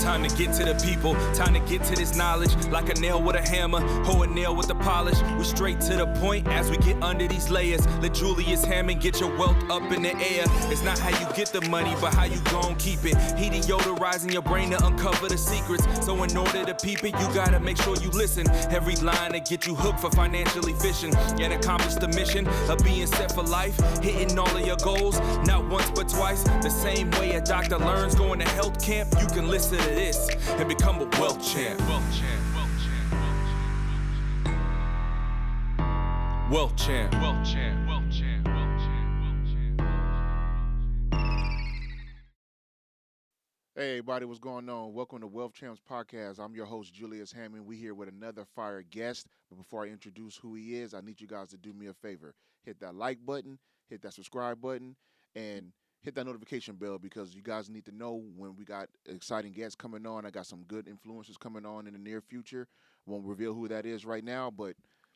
Time to get to the people, time to get to this knowledge. Like a nail with a hammer, or a nail with a polish. We straight to the point as we get under these layers. Let Julius Hammond get your wealth up in the air. It's not how you get the money, but how you gon' keep it. He deodorizing your brain to uncover the secrets. So in order to peep it, you gotta make sure you listen. Every line to get you hooked for financially fishing. And accomplish the mission of being set for life. Hitting all of your goals, not once but twice. The same way a doctor learns going to health camp. You can listen to this and become a wealth champ. Wealth champ. Hey everybody, what's going on? Welcome to Wealth Champs Podcast. I'm your host, Julius Hammond. We're here with another fire guest. But before I introduce who he is, I need you guys to do me a favor. Hit that like button, hit that subscribe button, and hit that notification bell because you guys need to know when we got exciting guests coming on. I got some good influencers coming on in the near future. I won't reveal who that is right now, but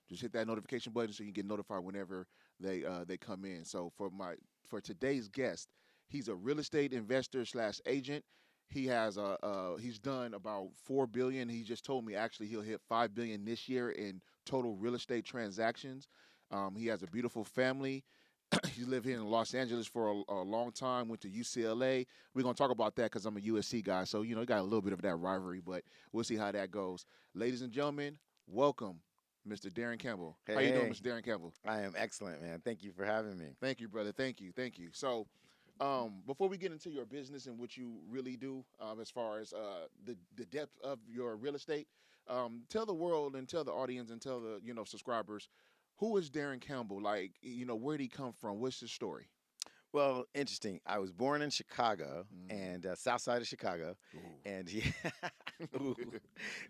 just hit that notification button so you can get notified whenever they come in. So for today's guest, he's a real estate investor / agent. He has he's done about $4 billion. He just told me actually he'll hit $5 billion this year in total real estate transactions. He has a beautiful family. He lived here in Los Angeles for a long time, went to UCLA. We're going to talk about that because I'm a USC guy. So, you know, got a little bit of that rivalry, but we'll see how that goes. Ladies and gentlemen, welcome, Mr. Daron Campbell. Hey, how you doing, Mr. Daron Campbell? I am excellent, man. Thank you for having me. Thank you, brother. Thank you. So, before we get into your business and what you really do as far as the depth of your real estate, tell the world and tell the audience and tell the, subscribers, who is Daron Campbell? Like, where did he come from? What's his story? Well, interesting. I was born in Chicago and south side of Chicago. Ooh. And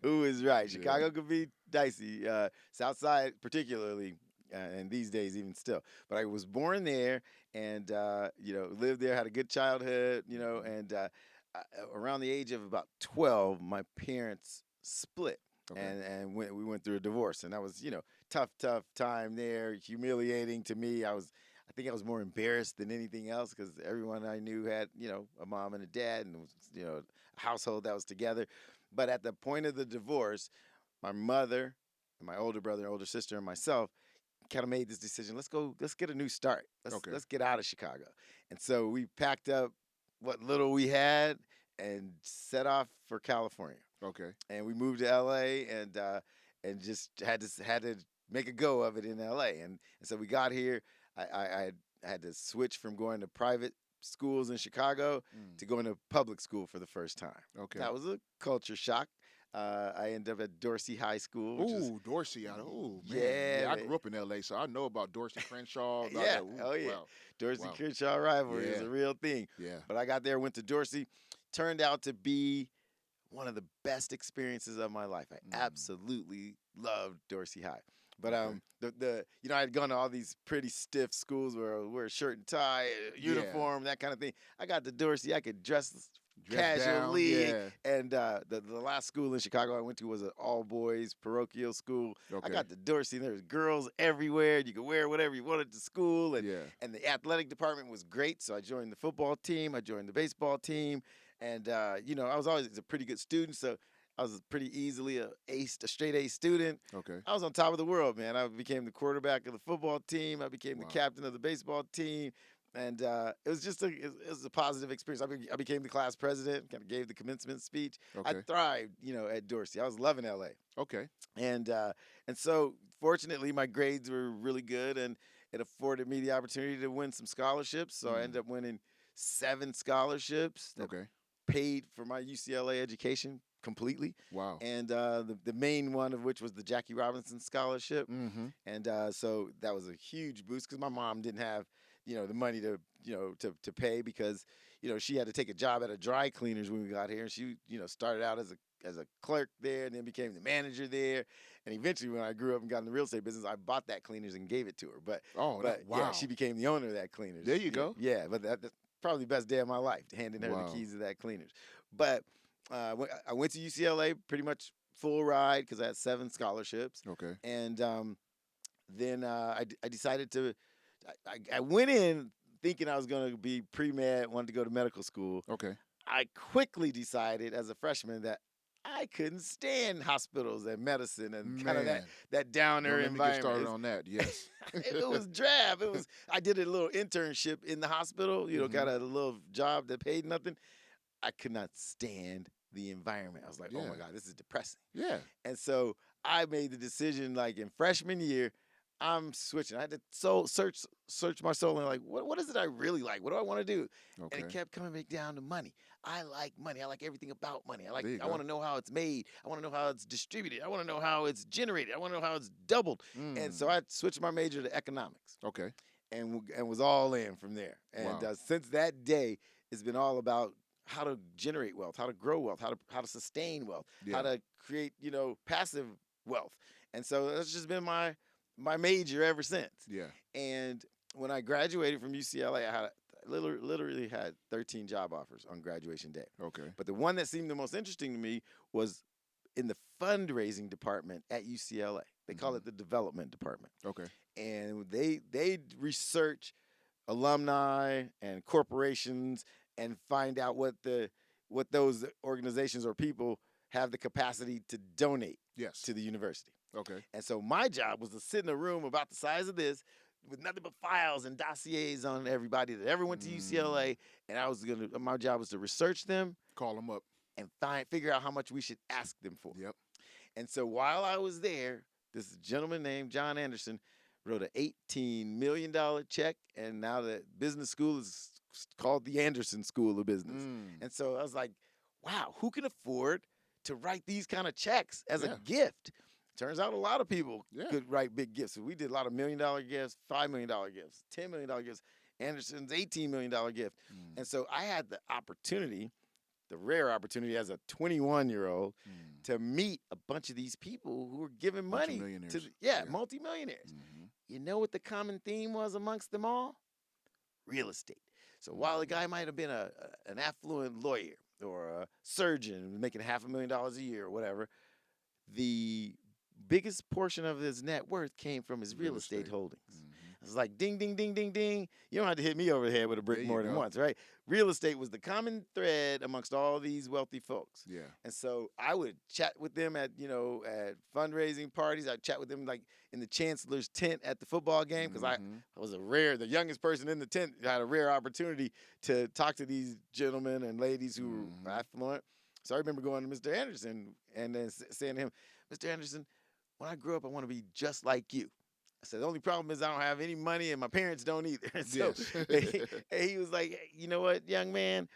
who is right? Yeah. Chicago could be dicey. South side particularly, and these days even still. But I was born there and, lived there, had a good childhood, and around the age of about 12, my parents split. Okay. And we went through a divorce, and that was, tough time there, humiliating to me. I think I was more embarrassed than anything else because everyone I knew had, a mom and a dad, and a household that was together. But at the point of the divorce, my mother, and my older brother, older sister, and myself kind of made this decision. Let's get a new start. Let's get out of Chicago. And so we packed up what little we had and set off for California. Okay. And we moved to LA and just had to make a go of it in LA. And so we got here. I had to switch from going to private schools in Chicago to going to public school for the first time. Okay. That was a culture shock. I ended up at Dorsey High School. Ooh, Dorsey. Man. Yeah, I grew up in L.A., so I know about Dorsey Crenshaw. Yeah. Wow. Dorsey Wow. Crenshaw rivalry is a real thing. Yeah. But I got there, went to Dorsey. Turned out to be one of the best experiences of my life. I absolutely loved Dorsey High. But I had gone to all these pretty stiff schools where I would wear a shirt and tie, uniform, that kind of thing. I got to Dorsey, I could dress casually. Down, And the last school in Chicago I went to was an all-boys parochial school. Okay. I got to Dorsey, and there was girls everywhere. You could wear whatever you wanted to school. And the athletic department was great, so I joined the football team. I joined the baseball team. And, I was always a pretty good student, so I was pretty easily a straight A student. Okay. I was on top of the world, man. I became the quarterback of the football team. I became the captain of the baseball team. And it was just it was a positive experience. I became the class president, kind of gave the commencement speech. Okay. I thrived, at Dorsey. I was loving L.A. Okay. And so, fortunately, my grades were really good, and it afforded me the opportunity to win some scholarships. So I ended up winning 7 scholarships that paid for my UCLA education completely. Wow. And the main one of which was the Jackie Robinson Scholarship. Mm-hmm. And so that was a huge boost because my mom didn't have, the money to pay because, she had to take a job at a dry cleaners when we got here. And she, started out as a clerk there and then became the manager there. And eventually when I grew up and got in the real estate business, I bought that cleaners and gave it to her. But yeah, she became the owner of that cleaners. There you go. Yeah, but that's probably the best day of my life, handing her the keys to that cleaners. But I went to UCLA pretty much full ride because I had 7 scholarships. Okay. And then I decided to. I went in thinking I was going to be pre-med, wanted to go to medical school. Okay. I quickly decided as a freshman that I couldn't stand hospitals and medicine and kind of Man, that downer don't let me get started environment. on that. Yes. It was drab. It was. I did a little internship in the hospital. Got a little job that paid nothing. I could not stand the environment. I was like, oh Yeah. my God, this is depressing. Yeah. And so I made the decision, like in freshman year, I'm switching. I had to search my soul and like, what is it I really like? What do I want to do? And Okay. it kept coming back down to money. I like money. I like everything about money. There you I go. want to know how it's made. I want to know how it's distributed. I want to know how it's generated. I want to know how it's doubled. And so I switched my major to economics. Okay. And was all in from there. And Wow. since that day, it's been all about how to generate wealth, how to grow wealth, how to sustain wealth, how to create passive wealth. And so that's just been my major ever since. Yeah. And when I graduated from UCLA, I literally had 13 job offers on graduation day. Okay. But the one that seemed the most interesting to me was in the fundraising department at UCLA. They call it the development department. Okay. And they research alumni and corporations and find out what those organizations or people have the capacity to donate Yes. to the university. Okay. And so my job was to sit in a room about the size of this with nothing but files and dossiers on everybody that ever went to UCLA. And my job was to research them, Call them up. and figure out how much we should ask them for. Yep. And so while I was there, this gentleman named John Anderson wrote an $18 million check, and now the business school is called the Anderson School of Business. And so I was like, wow, who can afford to write these kind of checks as a gift? Turns out a lot of people could write big gifts. So we did a lot of $1 million gifts, $5 million gifts, $10 million gifts. Anderson's $18 million gift. And so I had the opportunity, the rare opportunity as a 21-year-old to meet a bunch of these people who were giving money to multimillionaires. You know what the common theme was amongst them all? Real estate. So while the guy might have been an affluent lawyer or a surgeon making $500,000 a year or whatever, the biggest portion of his net worth came from his real estate holdings. It's like ding, ding, ding, ding, ding. You don't have to hit me over the head with a brick more than once, right? Real estate was the common thread amongst all these wealthy folks. Yeah. And so I would chat with them at fundraising parties. I'd chat with them like in the chancellor's tent at the football game because I was the youngest person in the tent. I had a rare opportunity to talk to these gentlemen and ladies who were affluent. So I remember going to Mr. Anderson and then saying to him, Mr. Anderson, when I grow up, I want to be just like you. I said, the only problem is I don't have any money and my parents don't either. So he was like, hey, you know what, young man,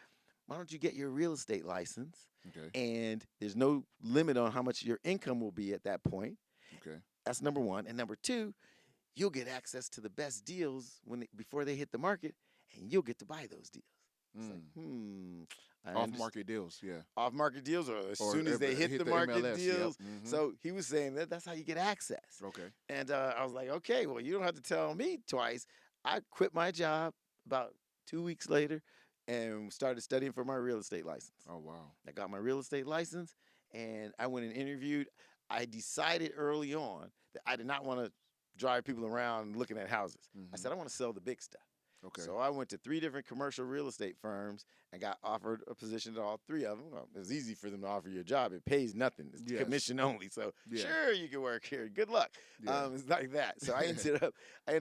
why don't you get your real estate license? Okay. And there's no limit on how much your income will be at that point. Okay. That's number one. And number two, you'll get access to the best deals before they hit the market, and you'll get to buy those deals. It's like, off-market deals, Off-market deals or soon as they hit the market MLS, deals. So he was saying that's how you get access. Okay. And I was like, okay, well, you don't have to tell me twice. I quit my job about 2 weeks later and started studying for my real estate license. Oh, wow. I got my real estate license, and I went and interviewed. I decided early on that I did not want to drive people around looking at houses. I said, I want to sell the big stuff. Okay. So I went to 3 different commercial real estate firms and got offered a position at all 3 of them. Well, it was easy for them to offer you a job. It pays nothing. It's commission only. So sure, you can work here. Good luck. It's like that. So I ended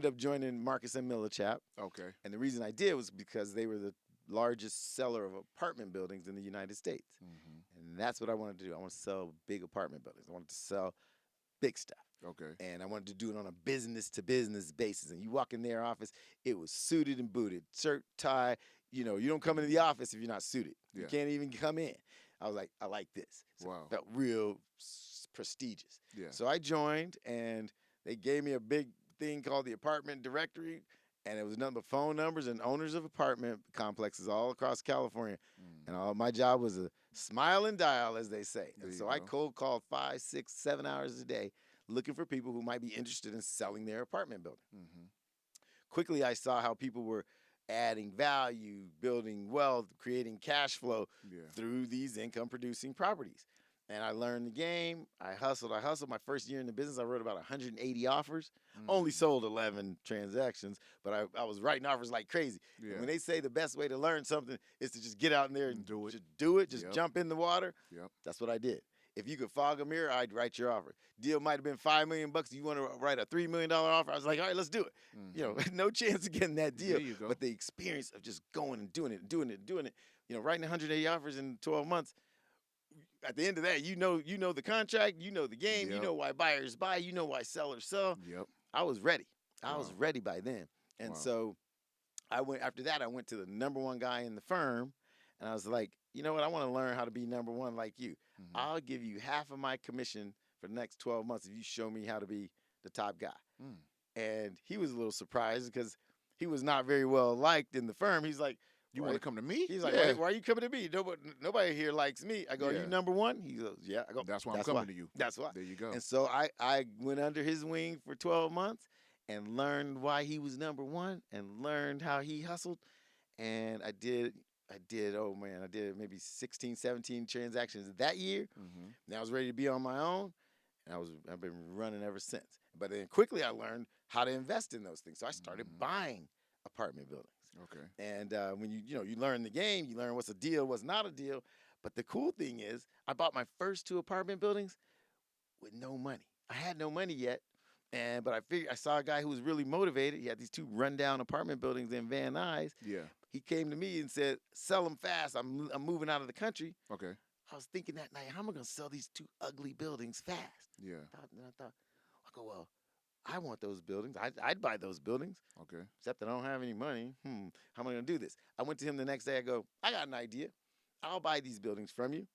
up joining Marcus and Millichap. Okay. And the reason I did was because they were the largest seller of apartment buildings in the United States. And that's what I wanted to do. I want to sell big apartment buildings. I wanted to sell big stuff. Okay. And I wanted to do it on a business-to-business basis. And you walk in their office, it was suited and booted, shirt, tie. You don't come into the office if you're not suited. You can't even come in. I was like, I like this. So wow. It felt real prestigious. Yeah. So I joined, and they gave me a big thing called the apartment directory, and it was nothing but phone numbers and owners of apartment complexes all across California. And all my job was to smile and dial, as they say. And so I cold called 5, 6, 7 hours a day, looking for people who might be interested in selling their apartment building. Quickly, I saw how people were adding value, building wealth, creating cash flow through these income-producing properties. And I learned the game. I hustled. My first year in the business, I wrote about 180 offers. Only sold 11 transactions, but I was writing offers like crazy. Yeah. And when they say the best way to learn something is to just get out in there and do it. just do it, just Yep. jump in the water, Yep. that's what I did. If you could fog a mirror, I'd write your offer. Deal might have been $5 million. You want to write a $3 million offer? I was like, all right, let's do it. You know, no chance of getting that deal. There you go. But the experience of just going and doing it, you know, writing 180 offers in 12 months. At the end of that, you know the contract, you know the game, you Yep. know why buyers buy, you know why sellers sell. Yep. I was ready. I Wow. was ready by then. And Wow. so after that, I went to the number one guy in the firm, and I was like, you know what? I want to learn how to be number one like you. I'll give you half of my commission for the next 12 months if you show me how to be the top guy. And he was a little surprised because he was not very well liked in the firm. He's like, You want to come to me? He's like, why are you coming to me? Nobody here likes me. I go, Are you number one? He goes, yeah. I go, That's why I'm coming to you. That's why. There you go. And so I went under his wing for 12 months and learned why he was number one and learned how he hustled. And I did maybe 16, 17 transactions that year. And I was ready to be on my own. And I've been running ever since. But then quickly I learned how to invest in those things. So I started buying apartment buildings. Okay. And when you learn the game, you learn what's a deal, what's not a deal. But the cool thing is, I bought my first 2 apartment buildings with no money. I had no money yet, but I figured I saw a guy who was really motivated. He had these 2 rundown apartment buildings in Van Nuys. Yeah. He came to me and said, "Sell them fast. I'm moving out of the country." Okay. I was thinking that night, how am I going to sell these 2 ugly buildings fast? Yeah. I go, well, I want those buildings. I'd buy those buildings. Okay. Except that I don't have any money. How am I going to do this? I went to him the next day. I go, I got an idea. I'll buy these buildings from you.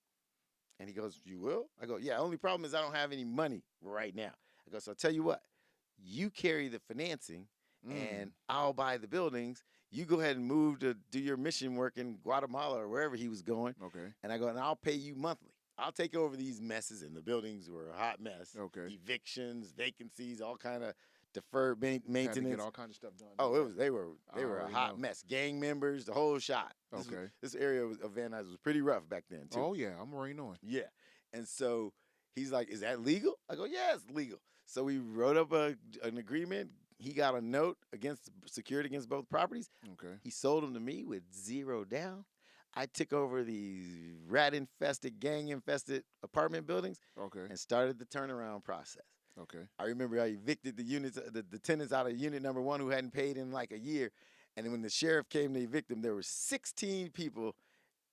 And he goes, you will? I go, yeah, only problem is I don't have any money right now. I go, so I'll tell you what. You carry the financing, and I'll buy the buildings. You go ahead and move to do your mission work in Guatemala or wherever he was going. Okay. And I go, and I'll pay you monthly. I'll take over these messes, and the buildings were a hot mess. Okay. Evictions, vacancies, all kind of deferred maintenance. Had to get all kinds of stuff done. Oh, they were a hot mess. Gang members, the whole shot. This area of Van Nuys was pretty rough back then too. Oh yeah, I'm already knowing. Yeah, and so he's like, "Is that legal?" I go, "Yeah, it's legal." So we wrote up an agreement. He got a note secured against both properties. Okay. He sold them to me with 0 down. I took over these rat-infested, gang-infested apartment buildings. Okay. And started the turnaround process. Okay. I remember I evicted the tenants out of unit number 1 who hadn't paid in like a year. And then when the sheriff came to evict them, there were 16 people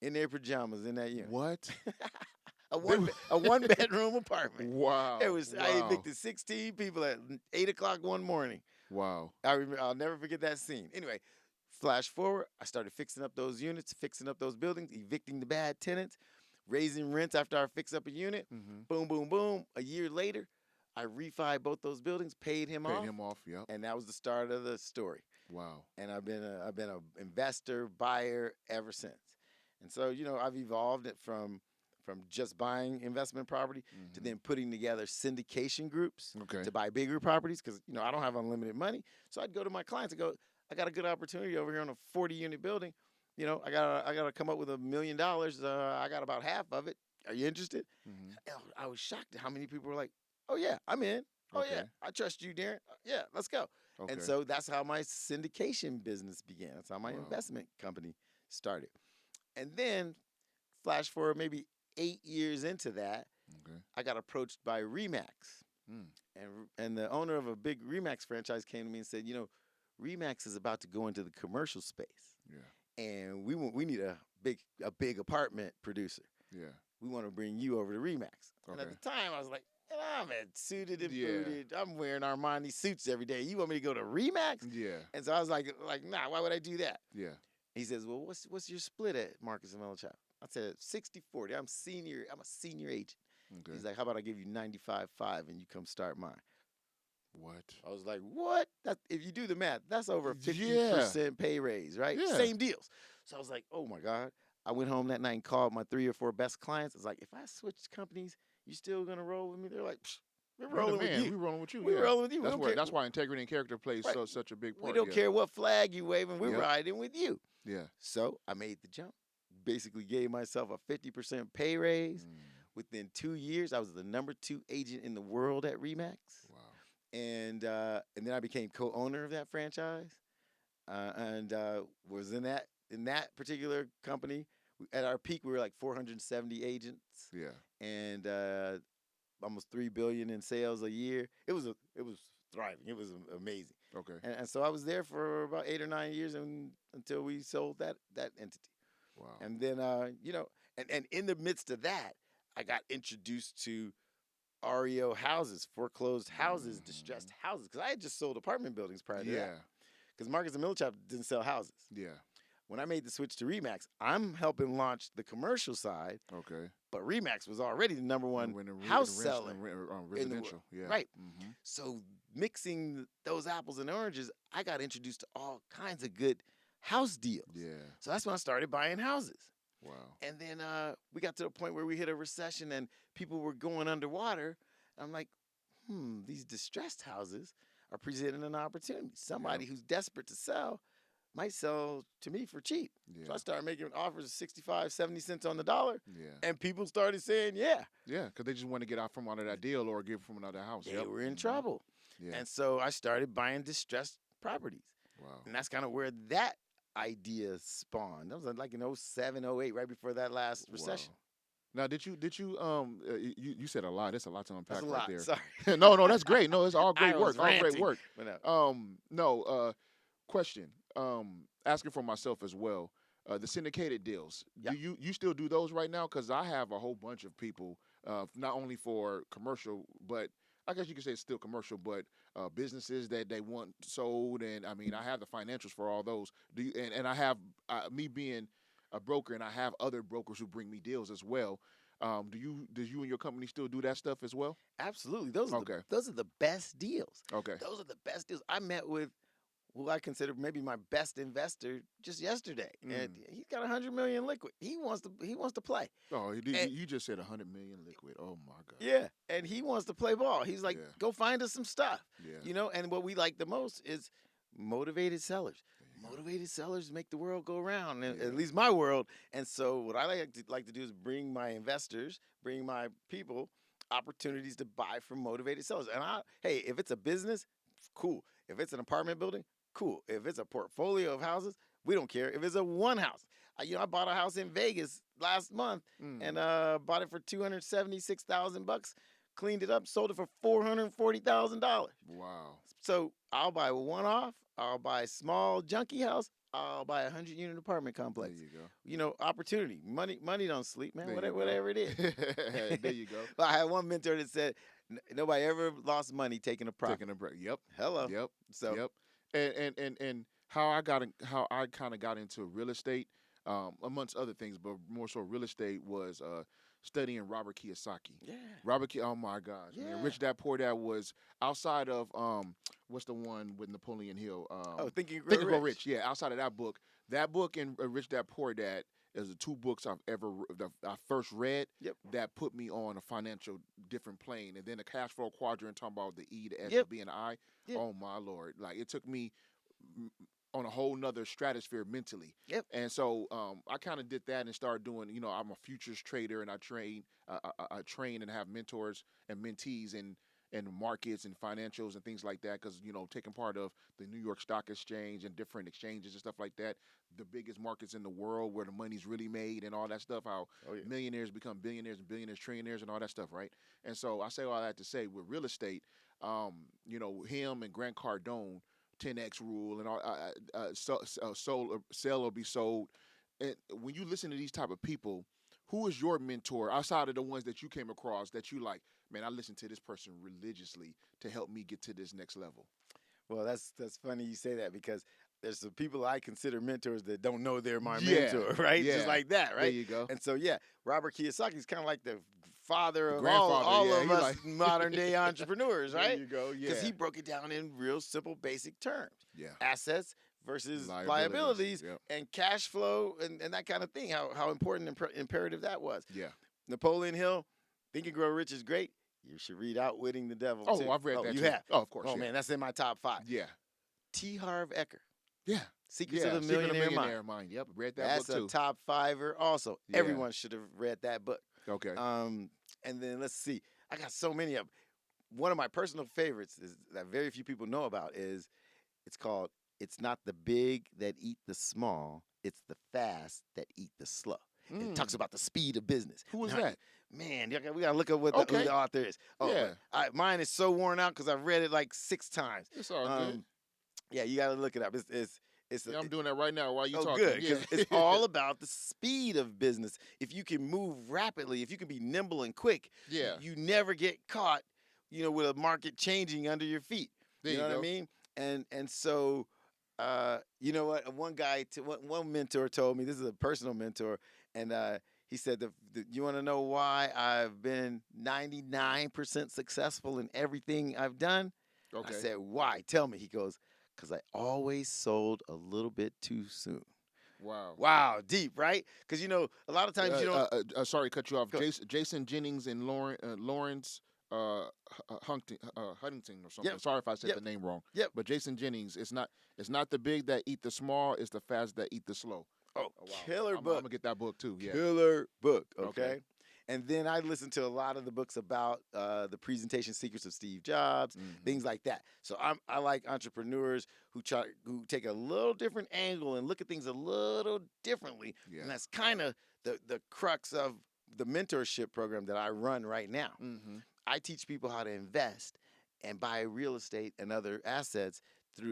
in their pajamas in that unit. What? a one-bedroom apartment. Wow. I evicted 16 people at 8 o'clock one morning. Wow. I'll never forget that scene. Anyway, flash forward, I started fixing up those units, fixing up those buildings, evicting the bad tenants, raising rents after I fix up a unit. Boom, boom, boom. A year later, I refied both those buildings, paid him off. Yep. And that was the start of the story. Wow. And I've been an investor, buyer ever since. And so, I've evolved it from just buying investment property to then putting together syndication groups to buy bigger properties because, I don't have unlimited money. So I'd go to my clients and go, I got a good opportunity over here on a 40-unit building. I gotta come up with $1 million. I got about half of it. Are you interested? I was shocked at how many people were like, "Oh yeah, I'm in. Oh yeah, I trust you, Daron. Yeah, let's go." Okay. And so that's how my syndication business began. That's how my investment company started. And then, flash forward maybe 8 years into that, I got approached by Remax, and the owner of a big Remax franchise came to me and said, Remax is about to go into the commercial space. Yeah. And we need a big apartment producer. Yeah. We want to bring you over to Remax. And at the time, I was like, I'm suited and booted. I'm wearing Armani suits every day. You want me to go to Remax? Yeah. And so I was like, nah, why would I do that? Yeah. He says, well, what's your split at Marcus and Mellow Chop? I said, 60-40. I'm a senior agent. Okay. He's like, how about I give you 95.5 and you come start mine? What? I was like, what? If you do the math, that's over 50% pay raise, right? Yeah. Same deals. So I was like, oh my God. I went home that night and called my 3 or 4 best clients. I was like, if I switch companies, you still gonna roll with me? They're like, we're rolling with you. We're rolling with you. We're rolling with you. That's why integrity and character plays such a big part. We don't care what flag you waving. We're riding with you. Yeah. So I made the jump. Basically gave myself a 50% pay raise. Within 2 years, I was the #2 agent in the world at Remax. Wow. And then I became co-owner of that franchise, and was in that particular company. At our peak, we were like 470 agents, Yeah. and almost 3 billion in sales a year. It was thriving. It was amazing. Okay. And so I was there for about 8 or 9 years, until we sold that entity. Wow. And then and in the midst of that, I got introduced to REO houses, foreclosed houses, distressed houses, because I had just sold apartment buildings prior to that. Yeah. Because Marcus and Millichap didn't sell houses. Yeah. When I made the switch to Remax, I'm helping launch the commercial side, Okay. but Remax was already the #1 house seller in the residential. Yeah. Right. Mm-hmm. So mixing those apples and oranges, I got introduced to all kinds of good house deals. Yeah. So that's when I started buying houses. Wow. And then we got to the point where we hit a recession and people were going underwater. I'm like, these distressed houses are presenting an opportunity. Somebody who's desperate to sell might sell to me for cheap. Yeah. So I started making offers of 65, 70 cents on the dollar. Yeah. And people started saying, yeah. Yeah, because they just want to get out from under that deal or get from another house. They were in trouble. Yeah. And so I started buying distressed properties. Wow. And that's kind of where that idea spawned. That was like in 07, 08, right before that last recession. Wow. Now, did you you said a lot. That's a lot to unpack That's a right lot. there. Sorry. No, that's great. No, it's all great I work. was All great ranting. work. But, Question. Asking for myself as well. The syndicated deals. Yeah. Do you still do those right now? Because I have a whole bunch of people, not only for commercial, but I guess you could say it's still commercial, but businesses that they want sold, and I mean I have the financials for all those. Do you? And I have me being a broker, and I have other brokers who bring me deals as well. Do you and your company still do that stuff as well? absolutely. Those are the best deals. Okay. Those are the best deals. I met with who I consider maybe my best investor just yesterday, and he's got $100 million liquid. He wants to play. Oh, you just said $100 million liquid. Oh my God. Yeah, and he wants to play ball. He's like, go find us some stuff. Yeah. And what we like the most is motivated sellers. Motivated sellers make the world go round, at least my world. And so what I like to do is bring my investors, bring my people opportunities to buy from motivated sellers. And hey, if it's a business, cool. If it's an apartment building, cool. If it's a portfolio of houses, we don't care. If it's a one house, I bought a house in Vegas last month and bought it for $276,000. Cleaned it up, sold it for $440,000. Wow. So I'll buy one off. I'll buy a small junkie house. I'll buy a 100-unit apartment complex. There you go. Opportunity. Money don't sleep, man. There Whatever it is. There you go. I had one mentor that said, nobody ever lost money taking a profit. Taking a break. Yep. Hello. Yep. So. Yep. And how I kind of got into real estate, amongst other things, but more so real estate was studying Robert Kiyosaki. Yeah. Oh my gosh, Yeah. man. Rich Dad Poor Dad was outside of what's the one with Napoleon Hill? Think and Grow Rich. Yeah, outside of that book and Rich Dad Poor Dad is the two books I first read that put me on a financial different plane. And then the cash flow quadrant talking about the E, the S, the B, and the I. Yep. Oh my Lord. Like it took me on a whole nother stratosphere mentally. Yep. And so I kind of did that and started doing, I'm a futures trader and I train and have mentors and mentees in markets and financials and things like that because, taking part of the New York Stock Exchange and different exchanges and stuff like that, the biggest markets in the world where the money's really made and all that stuff, how millionaires become billionaires and billionaires trillionaires and all that stuff, right? And so I say all that to say with real estate, him and Grant Cardone, 10X rule and all, sell or be sold. And when you listen to these type of people, who is your mentor outside of the ones that you came across that you like, man, I listen to this person religiously to help me get to this next level? Well, that's funny you say that because there's some people I consider mentors that don't know they're my mentor, right? Yeah. Just like that, right? There you go. And so, Robert Kiyosaki is kind of like the father of grandfather, all of us modern day entrepreneurs, right? There you go, yeah. Because he broke it down in real simple, basic terms. Yeah. Assets versus liabilities and cash flow and that kind of thing, how important and imperative that was. Yeah. Napoleon Hill, Think and Grow Rich is great. You should read Outwitting the Devil, too. too. I've read that, you too. have? Oh, of course, Oh, man, that's in my top 5. Yeah. T. Harv Eker. Yeah. Secrets of the Millionaire Mind. Yep, read that book, too. That's a top 5er also. Yeah. Everyone should have read that book. Okay. And then let's see. I got so many of 'em. One of my personal favorites is that very few people know about is it's called "It's Not the Big That Eat the Small, It's the Fast That Eat the Slow." And it talks about the speed of business. Who is Now, that? man, we gotta look up who Okay. the author is. Oh, Yeah. but mine is so worn out because I've read it like 6 times. It's all good. Yeah, you gotta look it up. Yeah, I'm doing that right now while you Oh, talking. good, Yeah. because it's all about the speed of business. If you can move rapidly, if you can be nimble and quick, Yeah. you never get caught, with a market changing under your feet. There You you know what I go. mean? And so, you know what? One mentor told me, this is a personal mentor, and he said, "You want to know why I've been 99% successful in everything I've done?" Okay. I said, "Why? Tell me." He goes, "Because I always sold a little bit too soon." Wow. Wow, deep, right? Because a lot of times you don't. Sorry, to cut you off. Go- Jason Jennings and Lawrence Huntington or something. Yep. Sorry if I said Yep. the name wrong. Yep. But Jason Jennings, it's not the big that eat the small, it's the fast that eat the slow. Oh, wow. killer I'm book. gonna get that book too. Yeah. Killer book. Okay. Okay. And then I listened to a lot of the books about the presentation secrets of Steve Jobs, things like that. So I like entrepreneurs who take a little different angle and look at things a little differently. Yeah. And that's kind of the crux of the mentorship program that I run right now. Mm-hmm. I teach people how to invest and buy real estate and other assets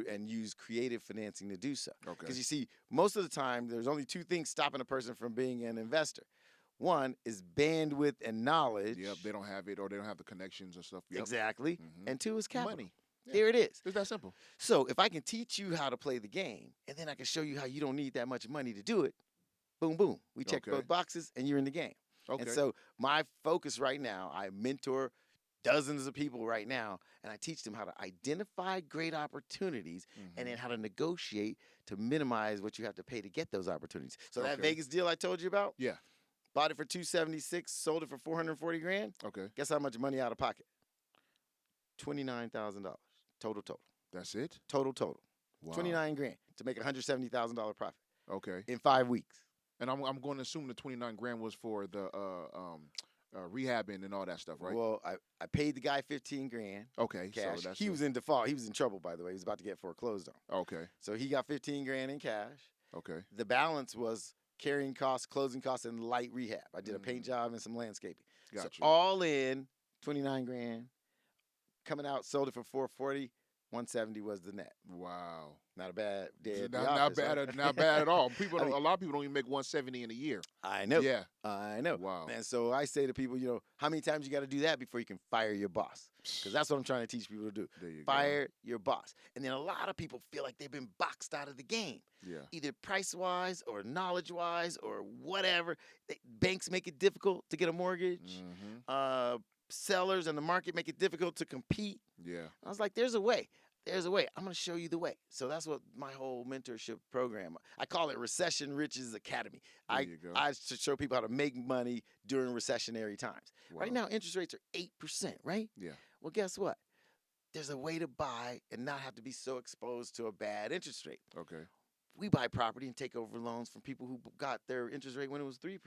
and use creative financing to do so. Okay. Because you see, most of the time, there's only 2 things stopping a person from being an investor. One is bandwidth and knowledge. Yep. They don't have it, or they don't have the connections and stuff. Yep. Exactly. Mhm. And 2 is capital. Money. Yeah. There it is. It's that simple. So if I can teach you how to play the game, and then I can show you how you don't need that much money to do it, boom, boom. We check Okay. both boxes, and you're in the game. Okay. And so my focus right now, I mentor dozens of people right now, and I teach them how to identify great opportunities and then how to negotiate to minimize what you have to pay to get those opportunities. So that Okay. Vegas deal I told you about, Yeah. bought it for $276, sold it for $440 grand. Okay. Guess how much money out of pocket? $29,000 total. That's it. Total. Wow. 29 grand to make a $170,000 profit Okay. in 5 weeks. And I'm going to assume the 29 grand was for the rehabbing and all that stuff, right? Well, I paid the guy 15 grand Okay. cash. So that's He was in default. He was in trouble, by the way. He was about to get foreclosed on. Okay. So he got 15 grand in cash. Okay. The balance was carrying costs, closing costs, and light rehab. I did a paint job and some landscaping. Got So you. all in, 29 grand. Coming out, sold it for 440. 170 was the net. Wow. Not a bad day at the Not office, bad. right? Not bad at all. I mean- A lot of people don't even make 170 in a year. I know. Yeah. I know. Wow. And so I say to people, how many times you got to do that before you can fire your boss? Because that's what I'm trying to teach people to do. There you Fire your boss. And then a lot of people feel like they've been boxed out of the game, go. Yeah. either price-wise or knowledge-wise or whatever. Banks make it difficult to get a mortgage. Mm-hmm. Sellers and the market make it difficult to compete. Yeah. I was like, there's a way. There's a way. I'm going to show you the way. So that's what my whole mentorship program, I call it Recession Riches Academy. There you go. I show people how to make money during recessionary times. Wow. Right now, interest rates are 8%, right? Yeah. Well, guess what? There's a way to buy and not have to be so exposed to a bad interest rate. Okay. We buy property and take over loans from people who got their interest rate when it was 3%,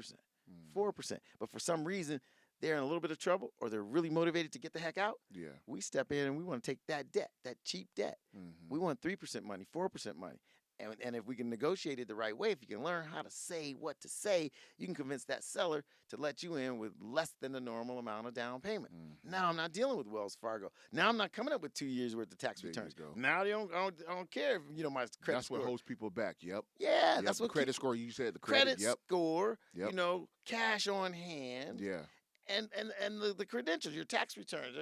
4%. But for some reason, they're in a little bit of trouble or they're really motivated to get the heck out. Yeah. We step in and we want to take that debt, that cheap debt. Mm-hmm. We want 3% money, 4% money. And if we can negotiate it the right way, if you can learn how to say what to say, you can convince that seller to let you in with less than the normal amount of down payment. Now I'm not dealing with Wells Fargo. Now I'm not coming up with 2 years worth of tax There you returns. go. Now I don't care if my credit That's score. what holds people back. Yep. Yeah, Yep. that's the what credit keeps- score. You said the credit Yep. score. Yep. Cash on hand. Yeah. And the credentials, your tax returns.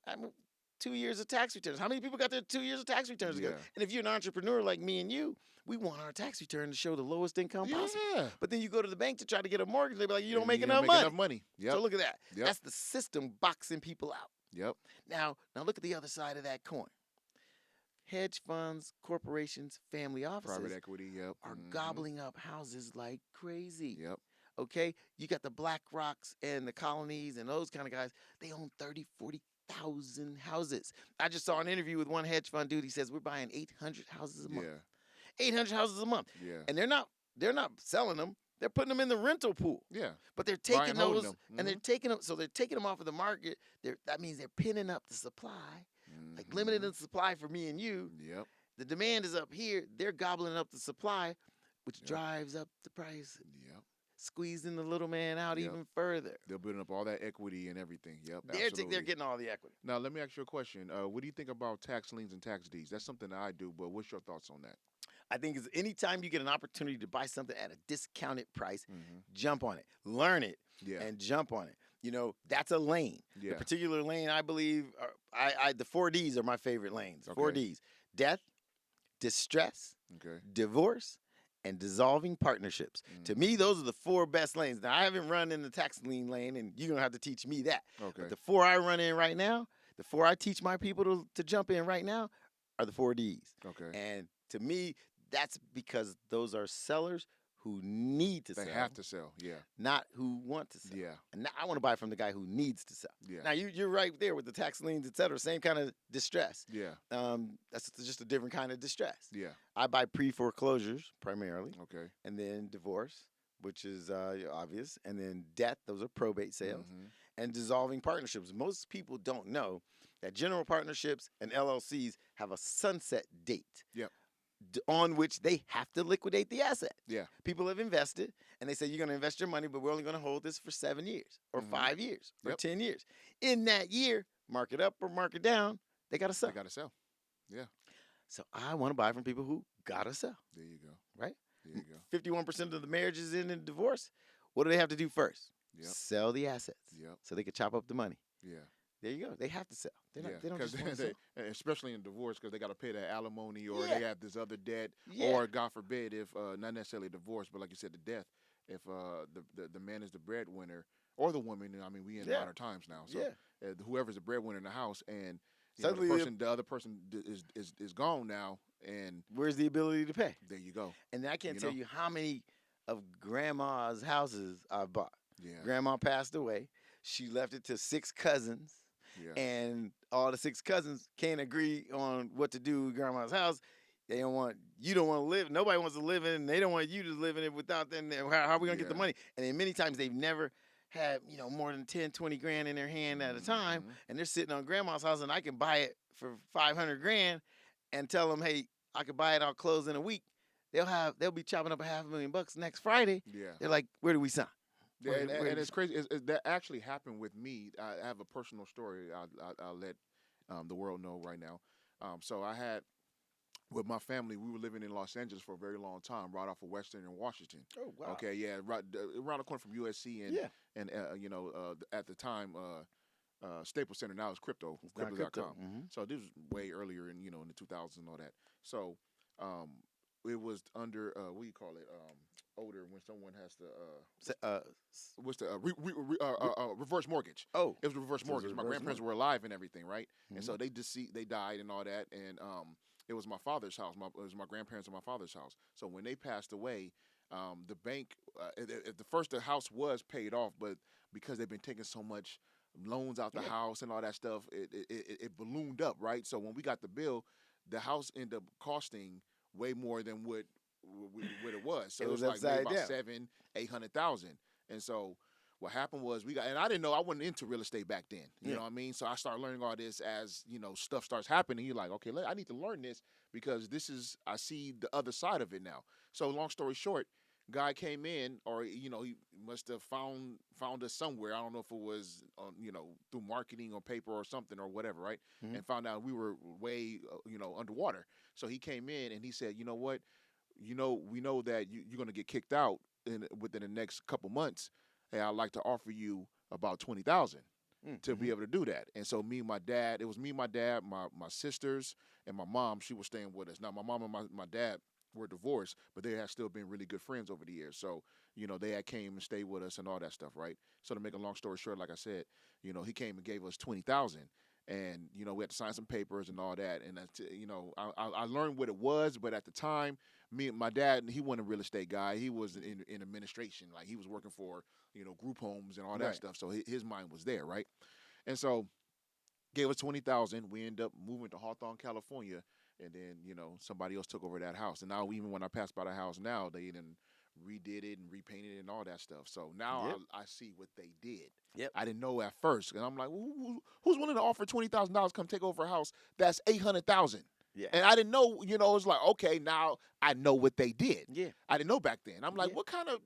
I'm 2 years of tax returns. How many people got their 2 years of tax returns together? Yeah. And if you're an entrepreneur like me and you, we want our tax return to show the lowest income possible. Yeah. But then you go to the bank to try to get a mortgage, they be like, you don't And make you enough make money. enough money. Yep. So look at that. Yep. That's the system boxing people out. Yep. Now look at the other side of that coin. Hedge funds, corporations, family offices Private equity. Yep. are Mhm. gobbling up houses like crazy. Yep. Okay, you got the Black Rocks and the Colonies and those kind of guys. They own 30, 40,000 houses. I just saw an interview with one hedge fund dude. He says we're buying 800 houses a month. Yeah. 800 houses a month, Yeah. and they're not selling them. They're putting them in the rental pool. Yeah. But they're Buying taking and holding those, them. and they're taking them, so they're taking them off of the market. That means they're pinning up the supply, like limiting the supply for me and you. Yep. The demand is up here. They're gobbling up the supply, which Yep. drives up the price, Yep. squeezing the little man out Yep. even further. They're building up all that equity and everything. Yep. They're Absolutely. getting all the equity. Now, let me ask you a question. What do you think about tax liens and tax deeds? That's something that I do, but what's your thoughts on that? I think it's anytime you get an opportunity to buy something at a discounted price, Mm-hmm. jump on it, learn it, Yeah. and jump on it. You know, that's a lane. Yeah. The particular lane, I believe, the 4Ds are my favorite lanes. Okay. 4Ds: death, distress, Okay. divorce, and dissolving partnerships. To me, those are the 4 best lanes. Now, I haven't run in the tax lien lane, and you're going to have to teach me that. Okay. But the 4 I run in right now, the 4 I teach my people to jump in right now are the 4Ds. Okay. And to me, that's because those are sellers who need to They sell. have to sell. Yeah. Not who want to sell. Yeah. And now I want to buy from the guy who needs to sell. Yeah. Now, you're right there with the tax liens, et cetera. Same kind of distress. Yeah. That's just a different kind of distress. Yeah. I buy pre-foreclosures primarily, Okay. and then divorce, which is obvious, and then death. Those are probate sales, and dissolving partnerships. Most people don't know that general partnerships and LLCs have a sunset date. Yep. On which they have to liquidate the asset. Yeah. People have invested, and they say, you're going to invest your money, but we're only going to hold this for 7 years or 5 years or Yep. 10 years. In that year, mark it up or mark it down, they got to sell. They got to sell. Yeah. So I want to buy from people who got to sell, There you go. right? There you go. 51% of the marriages in a divorce, what do they have to do first? Yep. Sell the assets Yep. so they can chop up the money. Yeah. There you go. They have to sell. They don't Because just want to sell. especially in divorce, because they got to pay that alimony, or Yeah. they have this other debt, Yeah. or God forbid, if not necessarily divorce, but like you said, the death. If the man is the breadwinner or the woman, I mean, we in Yeah. modern times now. So Yeah. whoever's the breadwinner in the house, and Suddenly the other person is gone now, and Where's the ability to pay? there you go. And I can't You tell know? you how many of grandma's houses I've bought. Yeah. Grandma passed away. She left it to 6 cousins, Yeah. and all the 6 cousins can't agree on what to do with grandma's house. You don't want to live. Nobody wants to live in it, and they don't want you to live in it without them. How are we going to get the Yeah. money? And then many times they've never had, more than 10, 20 grand in their hand at a time, and they're sitting on grandma's house, and I can buy it for 500 grand and tell them, hey, I could buy it, I'll close in a week. They'll be chopping up $500,000 next Friday. Yeah. They're like, where do we sign? Yeah, Where and do we it's crazy. That actually happened with me. I have a personal story. I'll let the world know right now. So I had, with my family, we were living in Los Angeles for a very long time, right off of Western and Washington. Oh, wow. Okay, yeah, right around the corner from USC and Yeah. and at the time Staples Center, now it's Now crypto.com. crypto. So this was way earlier in the 2000s and all that. So it was under what do you call it? Older when someone has to what's the reverse mortgage. Oh. It was a reverse So it was a mortgage. My reverse grandparents were alive and everything, right? And so they died and all that, and it was my father's house. It was my grandparents and my father's house. So when they passed away, the bank, the house was paid off, but because they've been taking so much loans out the house and all that stuff, it ballooned up, right? So when we got the bill, the house ended up costing way more than what it was. So It it was was like maybe upside about down. 700,000-800,000. And so what happened was and I didn't know, I wasn't into real estate back then. You know what I mean? So I started learning all this as, stuff starts happening. You're like, okay, I need to learn this because I see the other side of it now. So long story short, guy came in, or he must have found us somewhere. I don't know if it was through marketing or paper or something or whatever, right? And found out we were way underwater. So he came in and he said, you know what, we know that you're going to get kicked out within the next couple months. Hey, I'd like to offer you about 20,000 to be able to do that. And so my dad, my sisters, and my mom. She was staying with us. Now my mom and my dad were divorced, but they had still been really good friends over the years. So they had came and stayed with us and all that stuff, right? So to make a long story short, like I said, he came and gave us 20,000. And we had to sign some papers and all that, and I learned what it was. But at the time, my dad, he wasn't a real estate guy. He was in administration, like he was working for group homes and all that Right. stuff. So his mind was there, right? And so gave us 20,000. We ended up moving to Hawthorne, California, and then somebody else took over that house. And now even when I pass by the house now, they didn't redid it and repainted it and all that stuff. So now Yep. I see what they did. Yep. I didn't know at first, and I'm like, who's willing to offer $20,000 come take over a house that's $800,000? Yeah. And I didn't know, it's like, okay, now I know what they did. Yeah. I didn't know back then. I'm like, Yeah. what kind of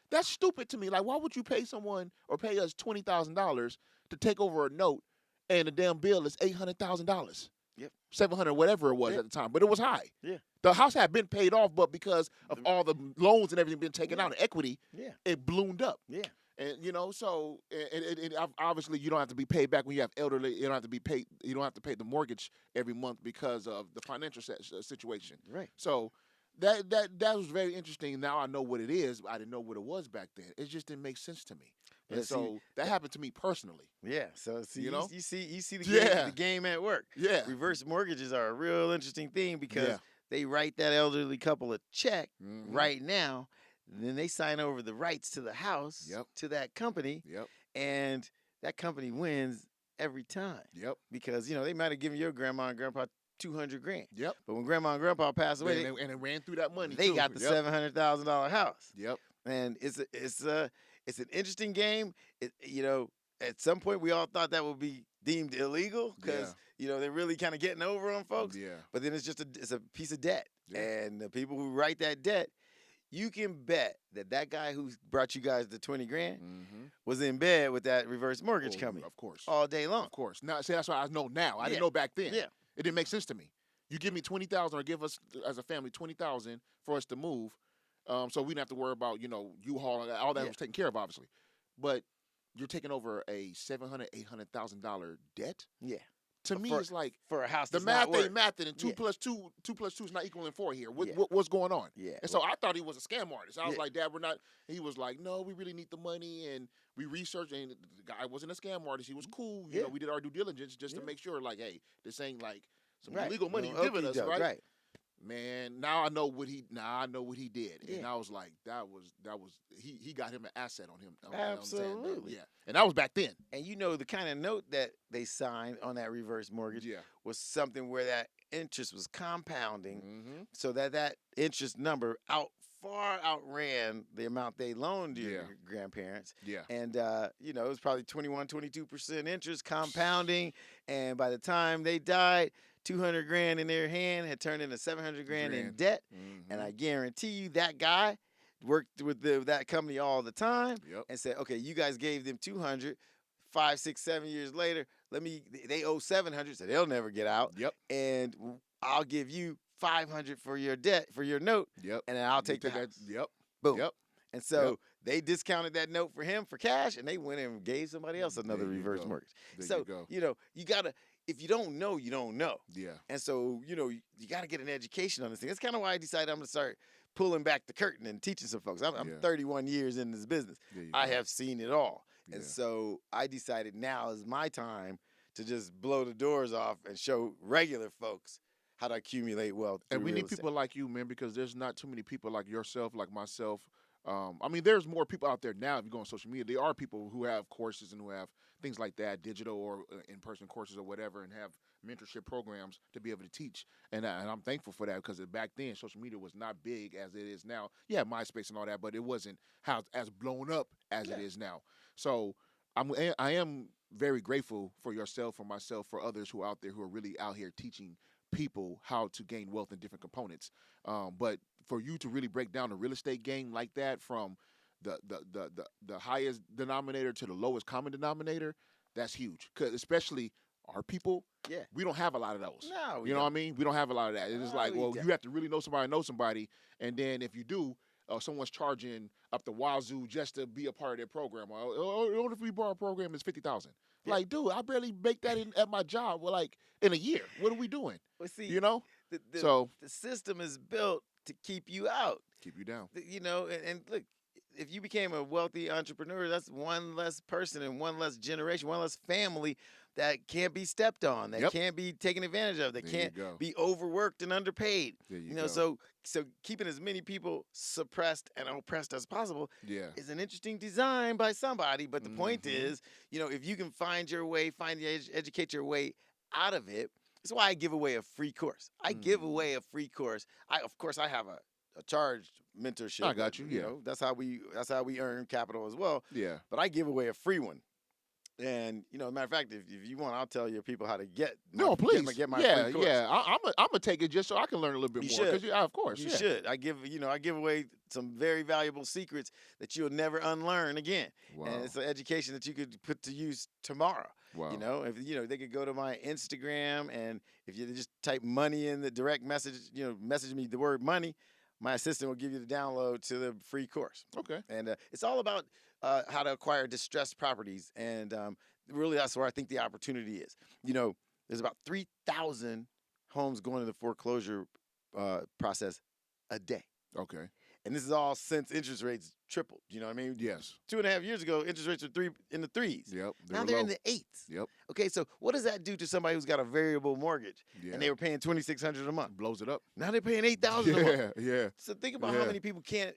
that's stupid to me. Like, why would you pay someone or pay us $20,000 to take over a note and the damn bill is $800,000? Yep. 700, whatever it was Yep. at the time, but it was high. Yeah. The house had been paid off, but because of all the loans and everything been taken Yeah. out in equity, Yeah. it ballooned up. Yeah. And so obviously you don't have to be paid back when you have elderly. You don't have to be paid. You don't have to pay the mortgage every month because of the financial situation. Right. So that was very interesting. Now I know what it is. I didn't know what it was back then. It just didn't make sense to me. And Yeah, so that happened to me personally. Yeah. So see, You know? you see the Yeah. game, the game at work. Yeah. Reverse mortgages are a real interesting thing because Yeah. they write that elderly couple a check Mhm. right now, then they sign over the rights to the house Yep. to that company, Yep. and that company wins every time Yep. because they might have given your grandma and grandpa $200,000, Yep. but when grandma and grandpa passed away, And it ran through that money. they too. got the Yep. $700,000 house. Yep. And it's an interesting game. At some point we all thought that would be deemed illegal because they're really kind of getting over on folks. Yeah. But then it's a piece of debt, Yeah. and the people who write that debt, you can bet that guy who brought you guys the $20,000 Mm-hmm. was in bed with that reverse mortgage company Of course. all day long. Of course. Now, see, that's why I know now. I Yeah. didn't know back then. Yeah. It didn't make sense to me. You give me 20,000 or give us as a family 20,000 for us to move, so we didn't have to worry about U-Haul, all that Yeah. was taken care of, obviously. But you're taking over a $700,000, $800,000 debt. Yeah. To me, For- it's like For a house the that's math not ain't worth. mathing, and two Yeah. plus two is not equaling 4 here. Yeah. What's going on? Yeah. And so I thought he was a scam artist. I was Yeah. like, Dad, we're not. He was like, no, we really need the money, and we researched, and the guy wasn't a scam artist. He was cool. Yeah. We did our due diligence just to Yeah. make sure, like, hey, this ain't like some Right. illegal money No you're giving us, okey-doke, right? right. Man, now I know what he did, and Yeah. I was like, that was he got him an asset on him. Absolutely. Yeah, and that was back then. And the kind of note that they signed on that reverse mortgage Yeah. was something where that interest was compounding, Mm-hmm. so that interest number far outran the amount they loaned your Yeah. grandparents. Yeah. And it was probably 22% interest compounding, and by the time they died, $200,000 in their hand had turned into $700,000 in debt. Mm-hmm. And I guarantee you that guy worked with that company all the time Yep. and said, okay, you guys gave them 200, 5, 6, 7 years later, they owe 700, so they'll never get out. Yep. And I'll give you 500 for your debt, for your note, Yep. and then I'll You take the that. house. Yep. Boom. Yep. And so Yep. they discounted that note for him for cash, and they went and gave somebody else another There you reverse go. mortgage. There So, you go. you gotta, if you don't know, you don't know. Yeah. And so, you got to get an education on this thing. That's kind of why I decided I'm going to start pulling back the curtain and teaching some folks. I'm Yeah. 31 years in this business. There you I go. have seen it all. And Yeah. so I decided now is my time to just blow the doors off and show regular folks how to accumulate wealth. And through we real need estate. people like you, man, because there's not too many people like yourself, like myself. There's more people out there now. If you go on social media, there are people who have courses and who have things like that, digital or in-person courses or whatever, and have mentorship programs to be able to teach. And I'm thankful for that because back then, social media was not big as it is now. Yeah, MySpace and all that, but it wasn't as blown up as it is now. So I am very grateful for yourself, for myself, for others who are out there who are really out here teaching people how to gain wealth in different components. But for you to really break down the real estate game like that, from the highest denominator to the lowest common denominator, that's huge. 'Cause especially our people, Yeah. we don't have a lot of those. No, we You know what I don't. mean? We don't have a lot of that. It's No, like, we well, don't. you have to really know somebody, and then if you do, someone's charging up the wazoo just to be a part of their program. Or if we borrow a program, it's $50,000. Yeah. Like, dude, I barely make that at my job. Well, like in a year, what are we doing? Well, see, You know? the So system is built to keep you out. keep you down. And look, if you became a wealthy entrepreneur, that's one less person and one less generation, one less family that can't be stepped on, that Yep. can't be taken advantage of, that There you can't go. be overworked and underpaid. There you You know, go. so keeping as many people suppressed and oppressed as possible Yeah. is an interesting design by somebody. But the point Mhm. is, if you can find your way, educate your way out of it. That's why I give away a free course. I give away a free course. Of course, I have a a charged mentorship. I got you. You Yeah. know, that's how we earn capital as well. Yeah. But I give away a free one. And, you know, matter of fact, if you want, I'll tell your people how to get No, please. get my yeah, free course. yeah. I'm gonna take it just so I can learn a little bit You more. should. Yeah, of course. You yeah. should. I give away some very valuable secrets that you'll never unlearn again. Wow. And it's an education that you could put to use tomorrow. Wow. You know, if they could go to my Instagram, and if you just type money in the direct message, message me the word money, my assistant will give you the download to the free course. Okay. And it's all about how to acquire distressed properties, and really that's where I think the opportunity is. You know, there's about 3,000 homes going to the foreclosure process a day. Okay. And this is all since interest rates tripled. You know what I mean? Yes. 2.5 years ago, interest rates were in the threes. Yep. Now they're in the eights. Yep. Okay, so what does that do to somebody who's got a variable mortgage Yeah. and they were paying $2,600 a month? Blows it up. Now they're paying $8,000 a month. Yeah. So think about how many people can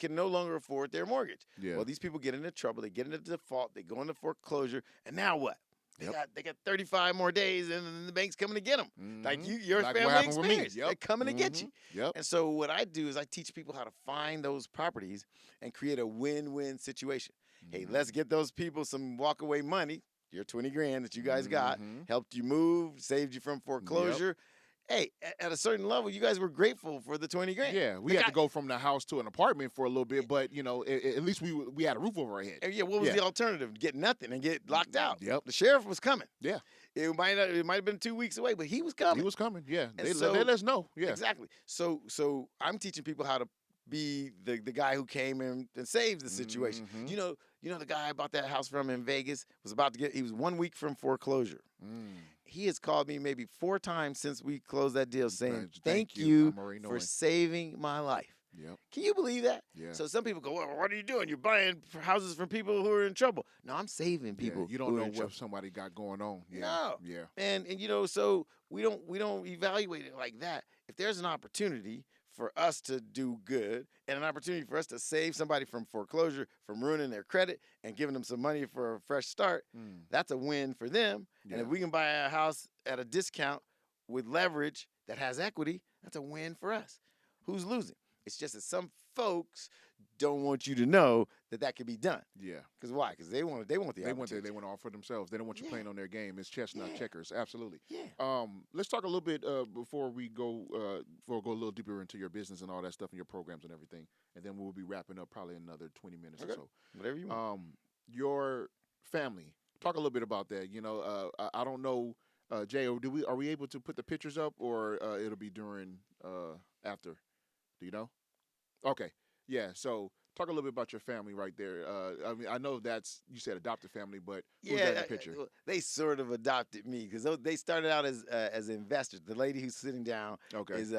no longer afford their mortgage. Yeah. Well, these people get into trouble, they get into default, they go into foreclosure, and now what? They got 35 more days, and then the bank's coming to get them. Mm-hmm. Like your Like family what happened with me. experience. Yep. They're coming to get you. Yep. And so what I do is I teach people how to find those properties and create a win-win situation. Hey, let's get those people some walk-away money, your 20 grand that you guys got, helped you move, saved you from foreclosure. Hey, at a certain level, you guys were grateful for the 20 grand. Yeah, we had to go from the house to an apartment for a little bit, but at least we had a roof over our head. Yeah, what was the alternative? Get nothing and get locked out. Yep. The sheriff was coming. Yeah. It might have been 2 weeks away, but he was coming. He was coming. Yeah. And They so- let us know. Yeah. Exactly. So I'm teaching people how to be the guy who came in and saved the situation. Mhm. You know the guy I bought that house from in Vegas he was 1 week from foreclosure. He has called me maybe 4 times since we closed that deal saying, thank you I'm already for knowing. saving my life. Yep. Can you believe that? Yeah. So some people go, well, what are you doing? You're buying houses from people who are in trouble. No, I'm saving people. Yeah, you don't who are know in trouble. what somebody got going on. Yeah. No. Yeah. And so we don't evaluate it like that. If there's an opportunity for us to do good and an opportunity for us to save somebody from foreclosure, from ruining their credit and giving them some money for a fresh start, that's a win for them. Yeah. And if we can buy a house at a discount with leverage that has equity, that's a win for us. Who's losing? It's just that some folks don't want you to know that can be done. Yeah. Because why? Because they want the They want opportunity. they want to offer themselves. They don't want you playing on their game. It's chestnut checkers. Absolutely. Yeah. Let's talk a little bit before we go a little deeper into your business and all that stuff and your programs and everything, and then we'll be wrapping up probably another 20 minutes or so. Whatever you want. Your family. Talk a little bit about that. I don't know, Jay. Are we able to put the pictures up, or it'll be during after? Do you know? Okay. Yeah. So talk a little bit about your family right there. I mean, I know you said adopted family, but who's that in the picture? They sort of adopted me because they started out as investors. The lady who's sitting down is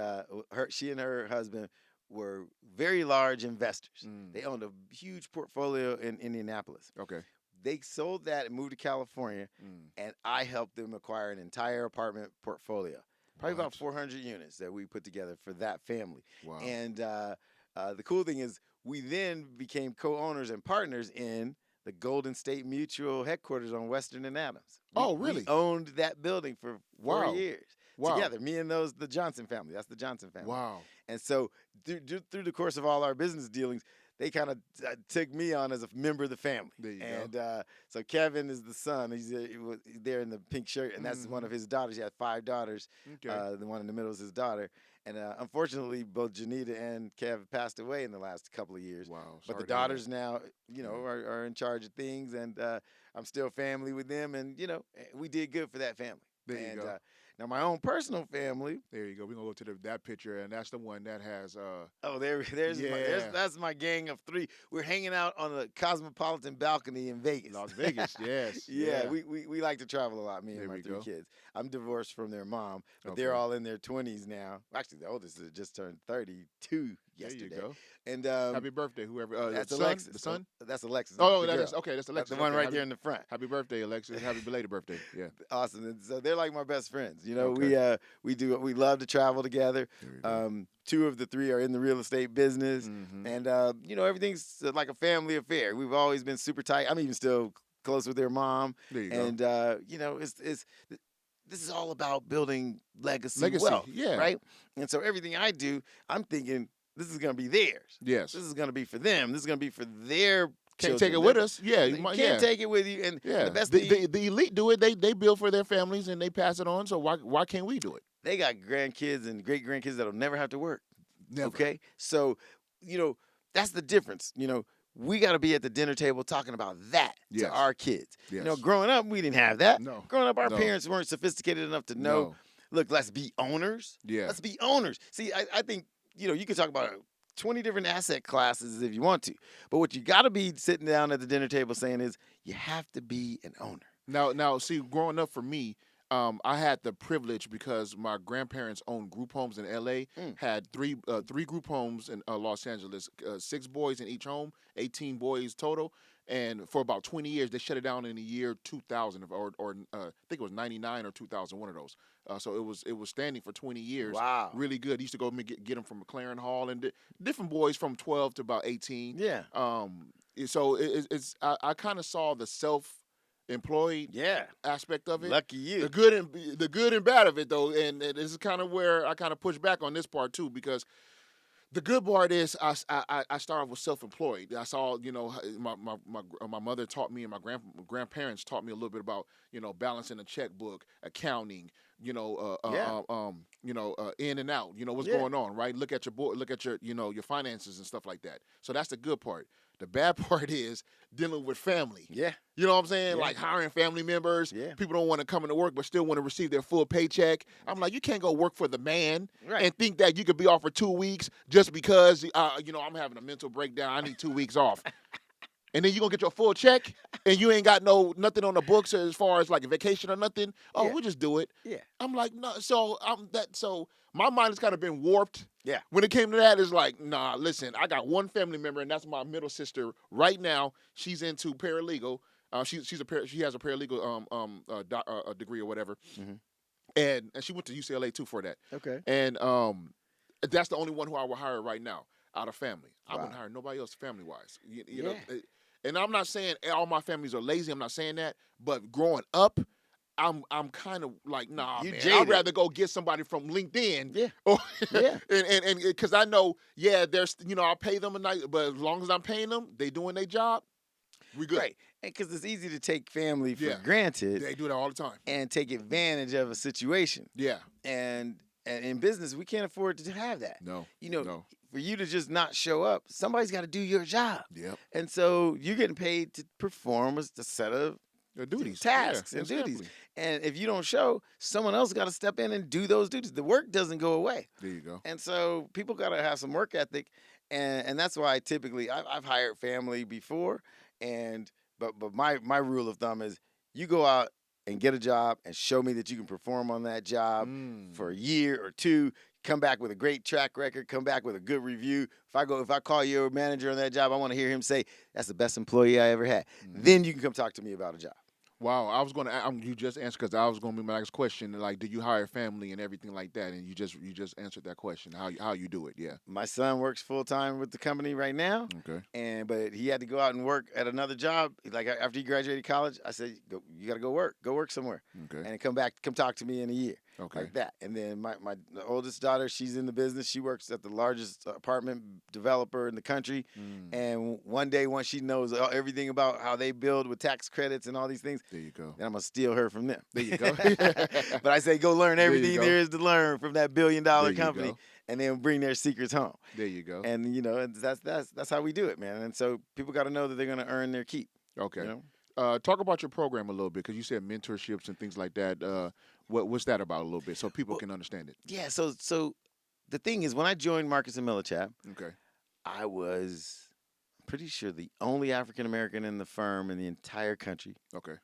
she and her husband were very large investors. They owned a huge portfolio in Indianapolis. Okay. They sold that and moved to California, and I helped them acquire an entire apartment portfolio. Probably about 400 units that we put together for that family. Wow. And the cool thing is we then became co-owners and partners in the Golden State Mutual headquarters on Western and Adams. Really? We owned that building for 4 years together. Me and the Johnson family. That's the Johnson family. Wow. And so through the course of all our business dealings, they kind of took me on as a member of the family. There you go. So Kevin is the son. He's there in the pink shirt, and that's one of his daughters. He had 5 daughters. Okay. The one in the middle is his daughter. And unfortunately, both Janita and Kev passed away in the last couple of years. Wow. But Sorry the to hear daughters now, are in charge of things, and I'm still family with them. And, we did good for that family. There you go. Now, my own personal family. There you go. We're going to go to that picture, and that's the one that has that's my gang of 3. We're hanging out on the Cosmopolitan balcony in Vegas. Las Vegas, yes. Yeah, we like to travel a lot, me and There my we 3 go. kids. I'm divorced from their mom, but Okay. they're all in their 20s now. Actually, the oldest just turned 32 yesterday. There you go. And Happy birthday, whoever. that's the Alexis. son? The son? That's Alexis. Oh, the that's girl. okay. That's Alexis. The one Okay, right happy, there in the front. Happy birthday, Alexis. Happy belated birthday. Yeah. Awesome. And so they're like my best friends. Okay. We love to travel together. There you go. 2 of the 3 are in the real estate business, Mhm. and everything's like a family affair. We've always been super tight. I'm even still close with their mom, There you go. and this is all about building legacy Legacy, wealth, yeah. right? And so everything I do, I'm thinking This is going to be theirs. Yes. This is going to be for them. This is going to be for their Can't children. take it with us. Yeah, You can't take it with you. And the best thing, the elite do it. They build for their families and they pass it on. So why can't we do it? they got grandkids and great grandkids that'll never have to work. Never. Okay, so that's the difference. We got to be at the dinner table talking about that to our kids. Yes. Growing up, we didn't have that. No. Growing up, our No. parents weren't sophisticated enough to know. No. Look, let's be owners. Yeah. Let's be owners. See, I think you can talk about 20 different asset classes if you want to, but what you got to be sitting down at the dinner table saying is you have to be an owner. Now, see, growing up for me, I had the privilege because my grandparents owned group homes in L.A. Had three group homes in Los Angeles, 6 boys in each home, 18 boys total. And for about 20 years, they shut it down in the year 2000, or I think it was 99 or 2000, one of those. So it was standing for 20 years. Wow. Really good. Used to go get them from McLaren Hall and different boys from 12 to about 18. Yeah. So I kind of saw the self-employed aspect of it. Lucky you. The good and bad of it though, and this is kind of where I kind of push back on this part too, because the good part is I started with self-employed. I saw my mother taught me and my grandparents taught me a little bit about balancing a checkbook, accounting, in and out, what's going on, right? Look at your your finances and stuff like that. So that's the good part. The bad part is dealing with family. Yeah. You know what I'm saying? Yeah. Like hiring family members. Yeah. People don't want to come into work but still want to receive their full paycheck. I'm like, you can't go work for the man and think that you could be off for 2 weeks just because, I'm having a mental breakdown. I need 2 weeks off. And then you're going to get your full check and you ain't got nothing on the books as far as like a vacation or nothing. Oh, we'll just do it. Yeah. I'm like, no. So my mind has kind of been warped. Yeah. When it came to that, it's like, nah, listen, I got one family member, and that's my middle sister right now. She's into paralegal. She has a paralegal degree or whatever. Mm-hmm. And she went to UCLA too for that. Okay. And that's the only one who I will hire right now out of family. I wouldn't hire nobody else family wise. You know, and I'm not saying all my families are lazy. I'm not saying that. But growing up, I'm kind of like, nah, man. Jaded. I'd rather go get somebody from LinkedIn. Yeah. And because I know, there's, I'll pay them a night, but as long as I'm paying them, they doing their job, we good. Right. And because it's easy to take family for granted. They do that all the time. And take advantage of a situation. Yeah. And in business, we can't afford to have that. No. No. For you to just not show up, somebody's got to do your job. Yep. And so you're getting paid to perform a set of duties, tasks and duties. And if you don't show, someone else got to step in and do those duties. The work doesn't go away. There you go. And so people got to have some work ethic. And that's why I've hired family before. But my rule of thumb is you go out and get a job and show me that you can perform on that job for a year or two. Come back with a great track record. Come back with a good review. If I call your manager on that job, I want to hear him say, that's the best employee I ever had. Mm-hmm. Then you can come talk to me about a job. Wow, I was going to. You just answered because I was going to be my next question. Like, do you hire family and everything like that? And you just answered that question. How you do it? Yeah. My son works full time with the company right now. Okay. But he had to go out and work at another job. Like after he graduated college, I said, you got to go work. Go work somewhere. Okay. And come talk to me in a year. Okay. Like that. And then the oldest daughter, she's in the business. She works at the largest apartment developer in the country. And one day, once she knows everything about how they build with tax credits and all these things, there you go. Then I'm going to steal her from them. There you go. But I say go learn everything there is to learn from that billion-dollar company and then bring their secrets home. There you go. And, that's how we do it, man. And so people got to know that they're going to earn their keep. Okay. Talk about your program a little bit because you said mentorships and things like that. What's that about a little bit so people can understand it? Yeah, so the thing is when I joined Marcus and Millichap, I was pretty sure the only African-American in the firm in the entire country. Okay.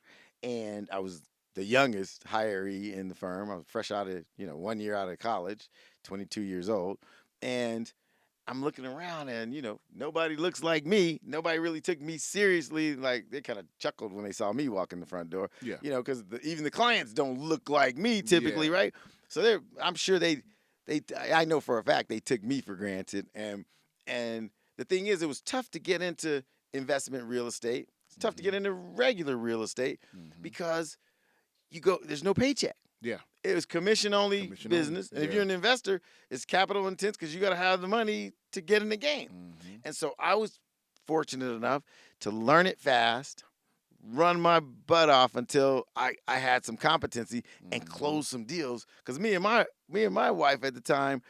And I was the youngest hiree in the firm. I was fresh out of, 1 year out of college, 22 years old. And I'm looking around and, nobody looks like me. Nobody really took me seriously. Like, they kind of chuckled when they saw me walk in the front door. Yeah. Because even the clients don't look like me typically, right? So I'm sure I know for a fact they took me for granted. And the thing is, it was tough to get into investment real estate. It's tough to get into regular real estate because there's no paycheck. Yeah. it was commission-only Commission business. only, And if yeah. you're an investor, it's capital intense because you got to have the money to get in the game. Mm-hmm. And so I was fortunate enough to learn it fast, run my butt off until I had some competency and close some deals. Because me and my wife at the time,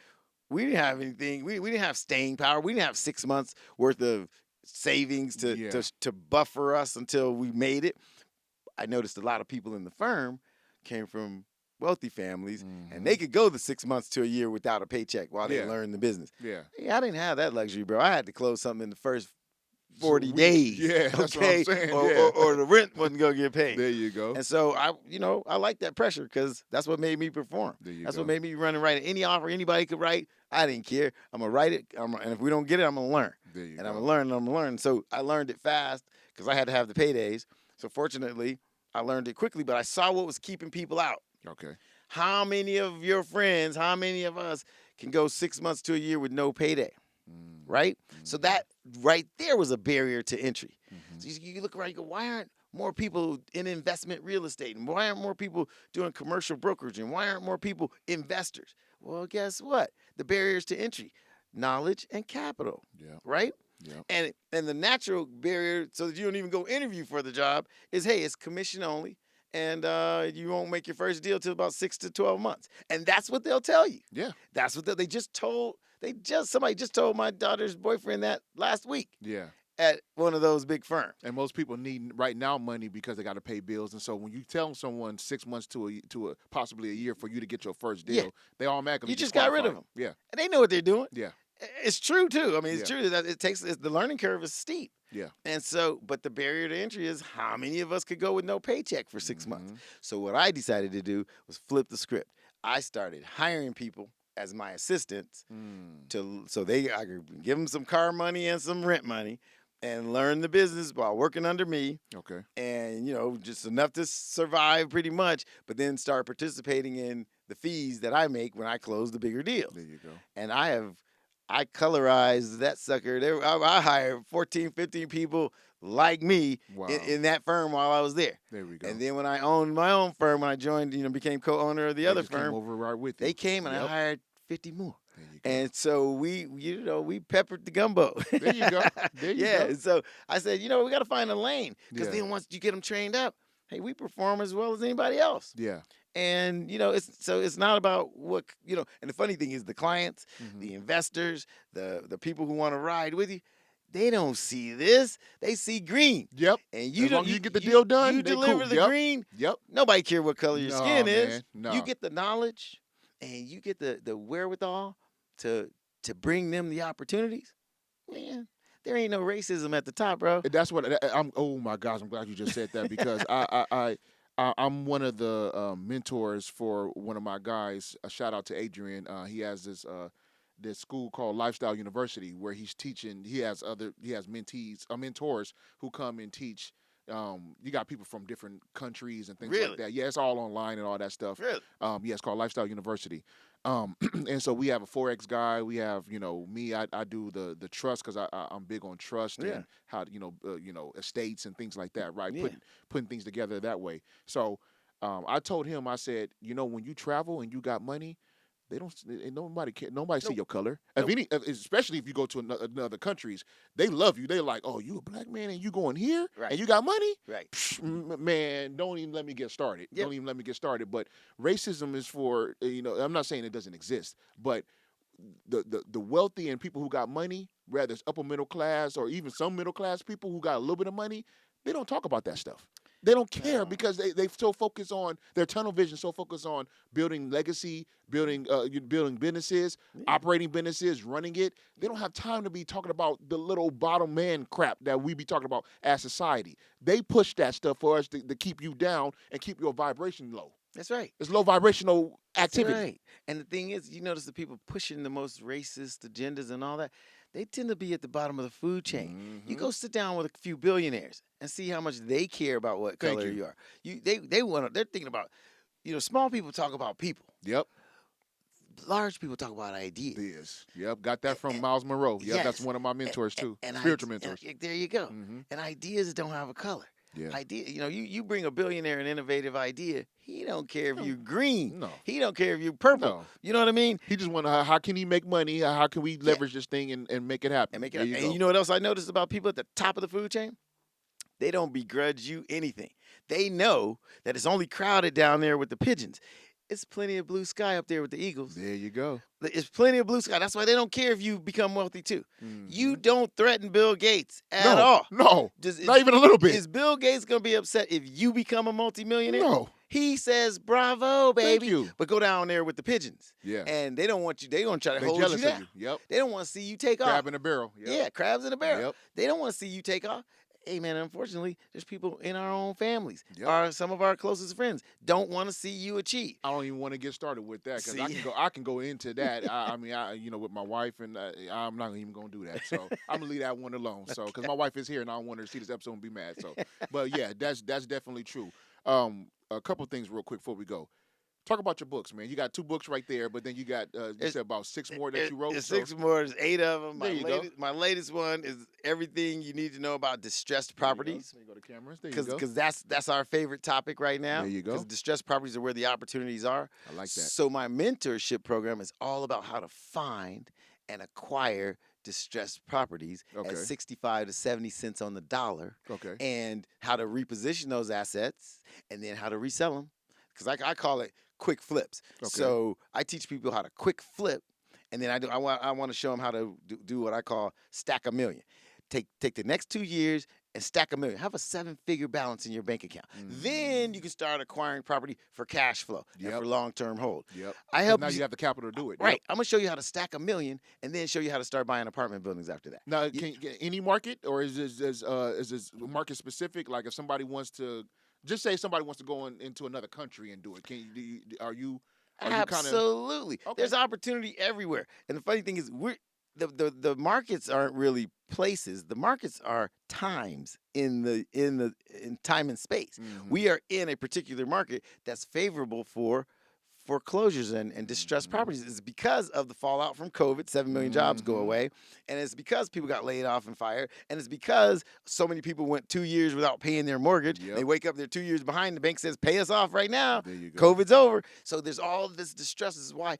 we didn't have anything. We didn't have staying power. We didn't have 6 months worth of savings Yeah. to buffer us until we made it. I noticed a lot of people in the firm came from wealthy families, and they could go the 6 months to a year without a paycheck while they Yeah. learn the business. Yeah. Yeah, I didn't have that luxury, bro. I had to close something in the first 40 So days. Yeah, that's what I'm saying. Or, Yeah. or the rent wasn't gonna get paid. There you go. And so I like that pressure because that's what made me perform. There you That's go. what made me run and write any offer anybody could write. I didn't care. I'm gonna write it. And if we don't get it, I'm gonna learn. There you And go. I'm gonna learn. And I'm gonna learn. So I learned it fast because I had to have the paydays. So fortunately, I learned it quickly. But I saw what was keeping people out. Okay. How many of your friends? How many of us can go 6 months to a year with no payday? Right? So that right there was a barrier to entry. So you look around, you go, why aren't more people in investment real estate? And why aren't more people doing commercial brokerage? And why aren't more people investors? Well, guess what? The barriers to entry, knowledge and capital. Yeah. Right? Yeah. And the natural barrier, so that you don't even go interview for the job, is hey, it's commission only. And you won't make your first deal till about 6 to 12 months. And that's what they'll tell you. Yeah. That's what somebody just told my daughter's boyfriend that last week Yeah. at one of those big firms. And most people need right now money because they got to pay bills. And so when you tell someone 6 months to a possibly a year for you to get your first deal, Yeah. they automatically You just got rid of disqualify them. Yeah. And they know what they're doing. Yeah. It's true too. I mean, it's Yeah. true that the learning curve is steep. Yeah. And so, but the barrier to entry is how many of us could go with no paycheck for 6 months? So what I decided to do was flip the script. I started hiring people as my assistants so I could give them some car money and some rent money and learn the business while working under me. Okay. And, just enough to survive pretty much, but then start participating in the fees that I make when I close the bigger deals. There you go. And I colorized that sucker. I hired 14, 15 people like me Wow. in that firm while I was there. There we go. And then when I owned my own firm, when I joined, became co-owner of the They other just came firm, over right with you. they came and I Yep. hired 50 more. There you go. And so we peppered the gumbo. There you go. There you yeah. go. And so I said, we got to find a lane because Yeah. then once you get them trained up, hey, we perform as well as anybody else. Yeah. And it's not about what And the funny thing is, the clients, the investors, the people who want to ride with you, they don't see this. They see green. Yep. And As long as you get the deal done, You they deliver cool. the Yep. green. Yep. Nobody care what color your No, skin is. man. No. You get the knowledge, and you get the wherewithal to bring them the opportunities. Man, there ain't no racism at the top, bro. That's what I'm. Oh my gosh, I'm glad you just said that because I'm one of the mentors for one of my guys. A shout out to Adrian. He has this school called Lifestyle University where he's teaching. He has mentors who come and teach. You got people from different countries and things Really? like that. Yeah, it's all online and all that stuff. Really? Yeah, it's called Lifestyle University. And so we have a Forex guy. We have, me. I do the trust because I'm big on trust Yeah. and how estates and things like that. Right, Yeah. putting things together that way. So I told him, I said, when you travel and you got money, they don't. Nobody care. Nobody see Nope. your color. Nope. Especially if you go to another countries, they love you. They're like, oh, you a black man and you going here Right. and you got money. Right. Psh, man, don't even let me get started. Yep. Don't even let me get started. But racism is for I'm not saying it doesn't exist, but the wealthy and people who got money, whether it's upper middle class or even some middle class people who got a little bit of money, they don't talk about that stuff. They don't care because they so focus on their tunnel vision, so focused on building legacy, building businesses, operating businesses, running it. They don't have time to be talking about the little bottom man crap that we be talking about as society. They push that stuff for us to keep you down and keep your vibration low. That's right. It's low vibrational activity. That's right. And the thing is, you notice the people pushing the most racist agendas and all that, they tend to be at the bottom of the food chain. You go sit down with a few billionaires and see how much they care about what Thank color you. you are. They're thinking about, small people talk about people. Yep. Large people talk about ideas. Ideas. Yep. Got that from Miles Monroe. Yep. That's Yes. one of my mentors too. And Spiritual mentors. there you go. Mhm. And ideas don't have a color. Yeah. idea. You bring a billionaire an innovative idea. He don't care if you're green. No. He don't care if you're purple. No. You know what I mean? He just want to, how can he make money? How can we leverage this thing and make it happen? And make it There happen. you And go. you know what else I noticed about people at the top of the food chain? They don't begrudge you anything. They know that it's only crowded down there with the pigeons. It's plenty of blue sky up there with the eagles. There you go. It's plenty of blue sky. That's why they don't care if you become wealthy too. Mhm. You don't threaten Bill Gates at all. No. Just- Not even a little bit. Is Bill Gates going to be upset if you become a multimillionaire? No. He says, bravo, baby. Thank you. But go down there with the pigeons. Yeah. And they don't want you. They're going to try to They hold jealous you down. of you. Yep. They don't want to see you take off. Crab in a barrel. Yep. Yeah, crabs in a barrel. Yep. They don't want to see you take off. Hey, man, unfortunately, there's people in our own families, Yep. some of our closest friends don't want to see you achieve. I don't even want to get started with that because See? I can go into that. I mean, with my wife, and I'm not even going to do that. So I'm gonna leave that one alone. So because my wife is here, and I don't want her to see this episode and be mad. So, but yeah, that's definitely true. A couple things real quick before we go. Talk about your books, man. You got 2 books right there, but then you got you said about 6 more that you wrote. It's 6 more. There's 8 of them. There you go. My latest one is everything you need to know about distressed properties. There you go to cameras. There you go. Because that's our favorite topic right now. There you go. Because distressed properties are where the opportunities are. I like that. So my mentorship program is all about how to find and acquire distressed properties Okay. at 65 to 70 cents on the dollar, Okay. and how to reposition those assets, and then how to resell them. Because I call it quick flips. Okay. So I teach people how to quick flip, and then I want to show them how to do what I call stack a million. Take the next 2 years and stack a million. Have a 7-figure balance in your bank account. Then you can start acquiring property for cash flow and Yep. for long-term hold. Yep. I help Now you. you have the capital to do it. Right. Yep. I'm gonna show you how to stack a million, and then show you how to start buying apartment buildings after that. Now, can any market, or is this market specific? Like if somebody wants to, just say somebody wants to go into another country and do it. Are you kind of Absolutely. Okay. There's opportunity everywhere. And the funny thing is, the markets aren't really places. The markets are times in time and space. Mhm. We are in a particular market that's favorable for foreclosures and distressed properties. It's because of the fallout from COVID. 7 million jobs go away, and it's because people got laid off and fired, and it's because so many people went 2 years without paying their mortgage. Yep. They wake up, they're 2 years behind. The bank says, "Pay us off right now." There you go. COVID's over. So there's all this distress. This is why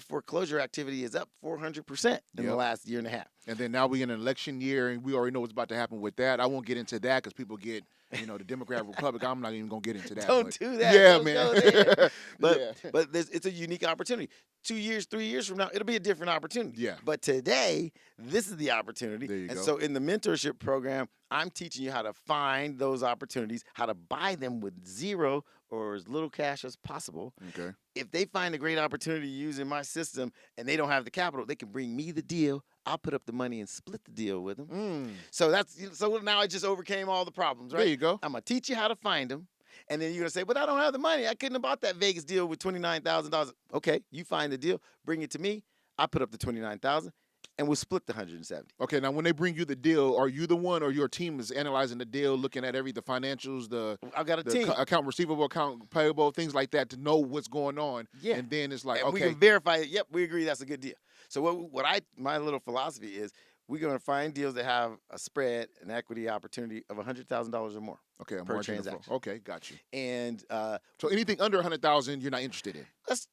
foreclosure activity is up 400% in the Yep. last year and a half. And then now we're in an election year, and we already know what's about to happen with that. I won't get into that because people get, the Democrat, Republican. I'm not even gonna get into that. Don't but do that. Yeah, Don't man. go there. But Yeah. but it's a unique opportunity. 2 years, 3 years from now, it'll be a different opportunity. Yeah. But today, this is the opportunity. There you and go. so in the mentorship program, I'm teaching you how to find those opportunities, how to buy them with zero or as little cash as possible. Okay. If they find a great opportunity using my system and they don't have the capital, they can bring me the deal. I'll put up the money and split the deal with them. So so now I just overcame all the problems, right? There you go. I'm gonna teach you how to find them, and then you're gonna say, "But I don't have the money. I couldn't have bought that Vegas deal with $29,000." Okay, you find the deal, bring it to me. I put up the $29,000, and we'll split the 170. Okay. Now, when they bring you the deal, are you the one, or your team is analyzing the deal, looking at the financials, I've got a the team. account receivable, account payable, things like that, to know what's going on? Yeah. And then it's like, And we okay, can verify it. Yep, we agree that's a good deal. So my little philosophy is, we're gonna find deals that have a spread, an equity opportunity of $100,000 or more. okay, I'm per margin of transaction. Okay, got you. And So anything under 100,000, you're not interested in,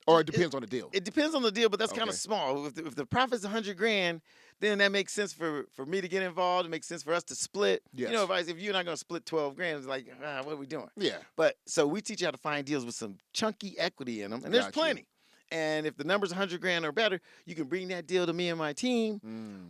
or it depends on the deal. It depends on the deal, but that's kind Okay. of small. If the profit's $100,000, then that makes sense for me to get involved. It makes sense for us to split. Yes. If you're not gonna split $12,000, it's like, what are we doing? Yeah. But so we teach you how to find deals with some chunky equity in them, and there's Got you. plenty. And if the number's $100,000 or better, you can bring that deal to me and my team.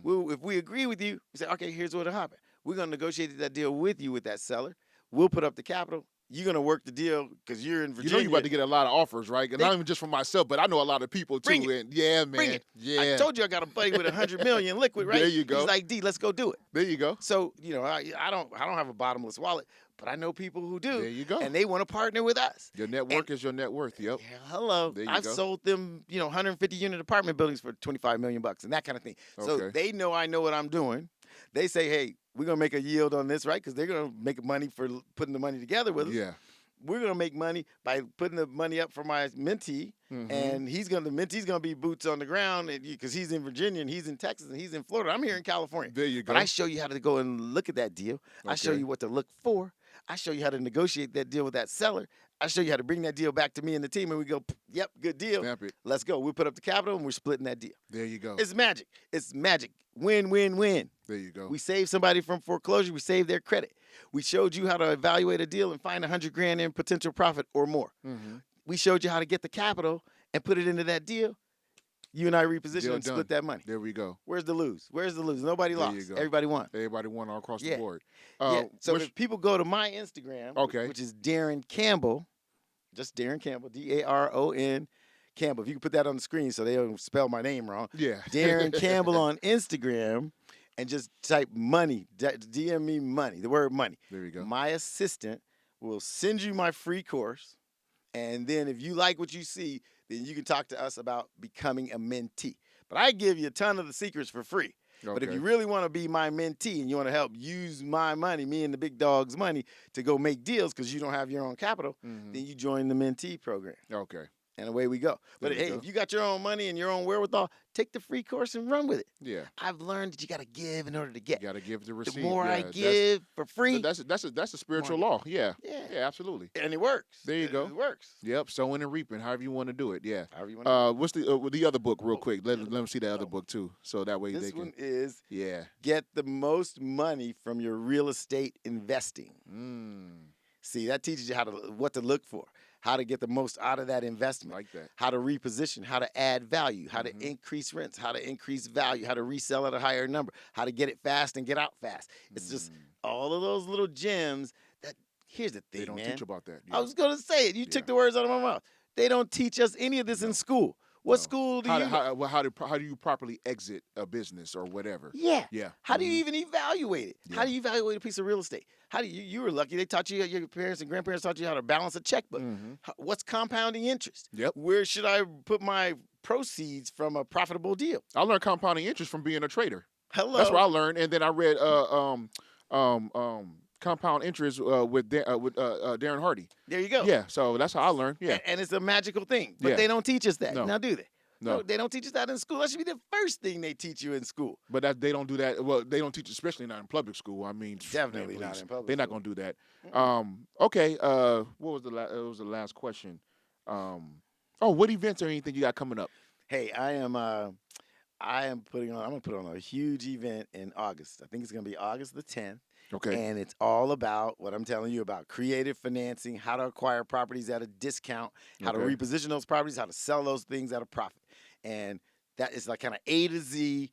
If we agree with you, we say, okay, here's what'll happen. We're gonna negotiate that deal with you with that seller. We'll put up the capital. You're gonna work the deal because you're in You Virginia. know you're about to get a lot of offers, right? And They- not even just for myself, but I know a lot of people too. Bring it. And yeah, man. Bring it. Yeah. I told you I got a buddy with $100 million liquid, right? There you go. He's like, D, let's go do it. There you go. So I don't have a bottomless wallet, but I know people who do. There you go. And they want to partner with us. Your network is your net worth. Yep. Yeah, hello. There you I've go. sold them, 150 unit apartment buildings for $25 million and that kind of thing. So Okay. they know I know what I'm doing. They say, hey, we're gonna make a yield on this, right? Because they're gonna make money for putting the money together with us. Yeah. We're gonna make money by putting the money up for my mentee, and the mentee's gonna be boots on the ground because he's in Virginia and he's in Texas and he's in Florida. I'm here in California. There you go. But I show you how to go and look at that deal. I show Okay. you what to look for. I show you how to negotiate that deal with that seller. I show you how to bring that deal back to me and the team, and we go, yep, good deal. Stamp it. Let's go. We put up the capital, and we're splitting that deal. There you go. It's magic. It's magic. Win, win, win. There you go. We saved somebody from foreclosure. We saved their credit. We showed you how to evaluate a deal and find $100,000 in potential profit or more. Mm-hmm. We showed you how to get the capital and put it into that deal. You and I reposition Deal and done. split that money. There we go. Where's the lose? Where's the lose? Nobody There lost. you go. Everybody won. Everybody won all across the Yeah. board. Yeah. So if people go to my Instagram, Okay. which is Daron Campbell, just Daron Campbell, Daron Campbell. If you can put that on the screen so they don't spell my name wrong. Yeah. Daron Campbell on Instagram, and just type money, DM me money, the word money. There you go. My assistant will send you my free course, and then if you like what you see, then you can talk to us about becoming a mentee. But I give you a ton of the secrets for free. Okay. But if you really want to be my mentee and you want to help use my money, me and the big dog's money, to go make deals because you don't have your own capital, then you join the mentee program. Okay. And away we go. But hey, if you got your own money and your own wherewithal, take the free course and run with it. Yeah. I've learned that you got to give in order to get. You got to give to receive. The more yeah, I give for free, that's a spiritual law. Yeah. Yeah. Yeah, absolutely. And it works. There you go. It works. Yep, sowing and reaping, however you want to do it. Yeah. However you want to What's the other book real quick? Let them see the other book too, so that way This they can. one is Yeah. Get the most money from your real estate investing. Mm, See, that teaches you what to look for, how to get the most out of that investment, like that. how to reposition, how to add value, how to increase rents, how to increase value, how to resell at a higher number, how to get it fast and get out fast. It's just all of those little gems that, here's the thing, They don't man. teach about that. I was going to say it. You took the words out of my mouth. They don't teach us any of this in school. What school do you how do you properly exit a business or whatever? Yeah. Yeah. How do you even evaluate it? Yeah. How do you evaluate a piece of real estate? How do you were lucky they taught you, your parents and grandparents taught you how to balance a checkbook. What's compounding interest? Yep. Where should I put my proceeds from a profitable deal? I learned compounding interest from being a trader. Hello. That's what I learned, and then I read compound interest with Darren Hardy. There you go. Yeah, so that's how I learned. Yeah. And it's a magical thing, but Yeah. they don't teach us that. No. Now, do they? No. They don't teach us that in school. That should be the first thing they teach you in school. But they don't do that. Well, they don't teach, especially not in public school. I mean, Definitely man, not please. in public They're not school. going to do that. Okay. What was it was the last question? What events or anything you got coming up? Hey, I'm gonna put on a huge event in August. I think it's gonna be August the 10th. Okay. And it's all about what I'm telling you about: creative financing, how to acquire properties at a discount, how to Okay. reposition those properties, how to sell those things at a profit. And that is like kind of A to Z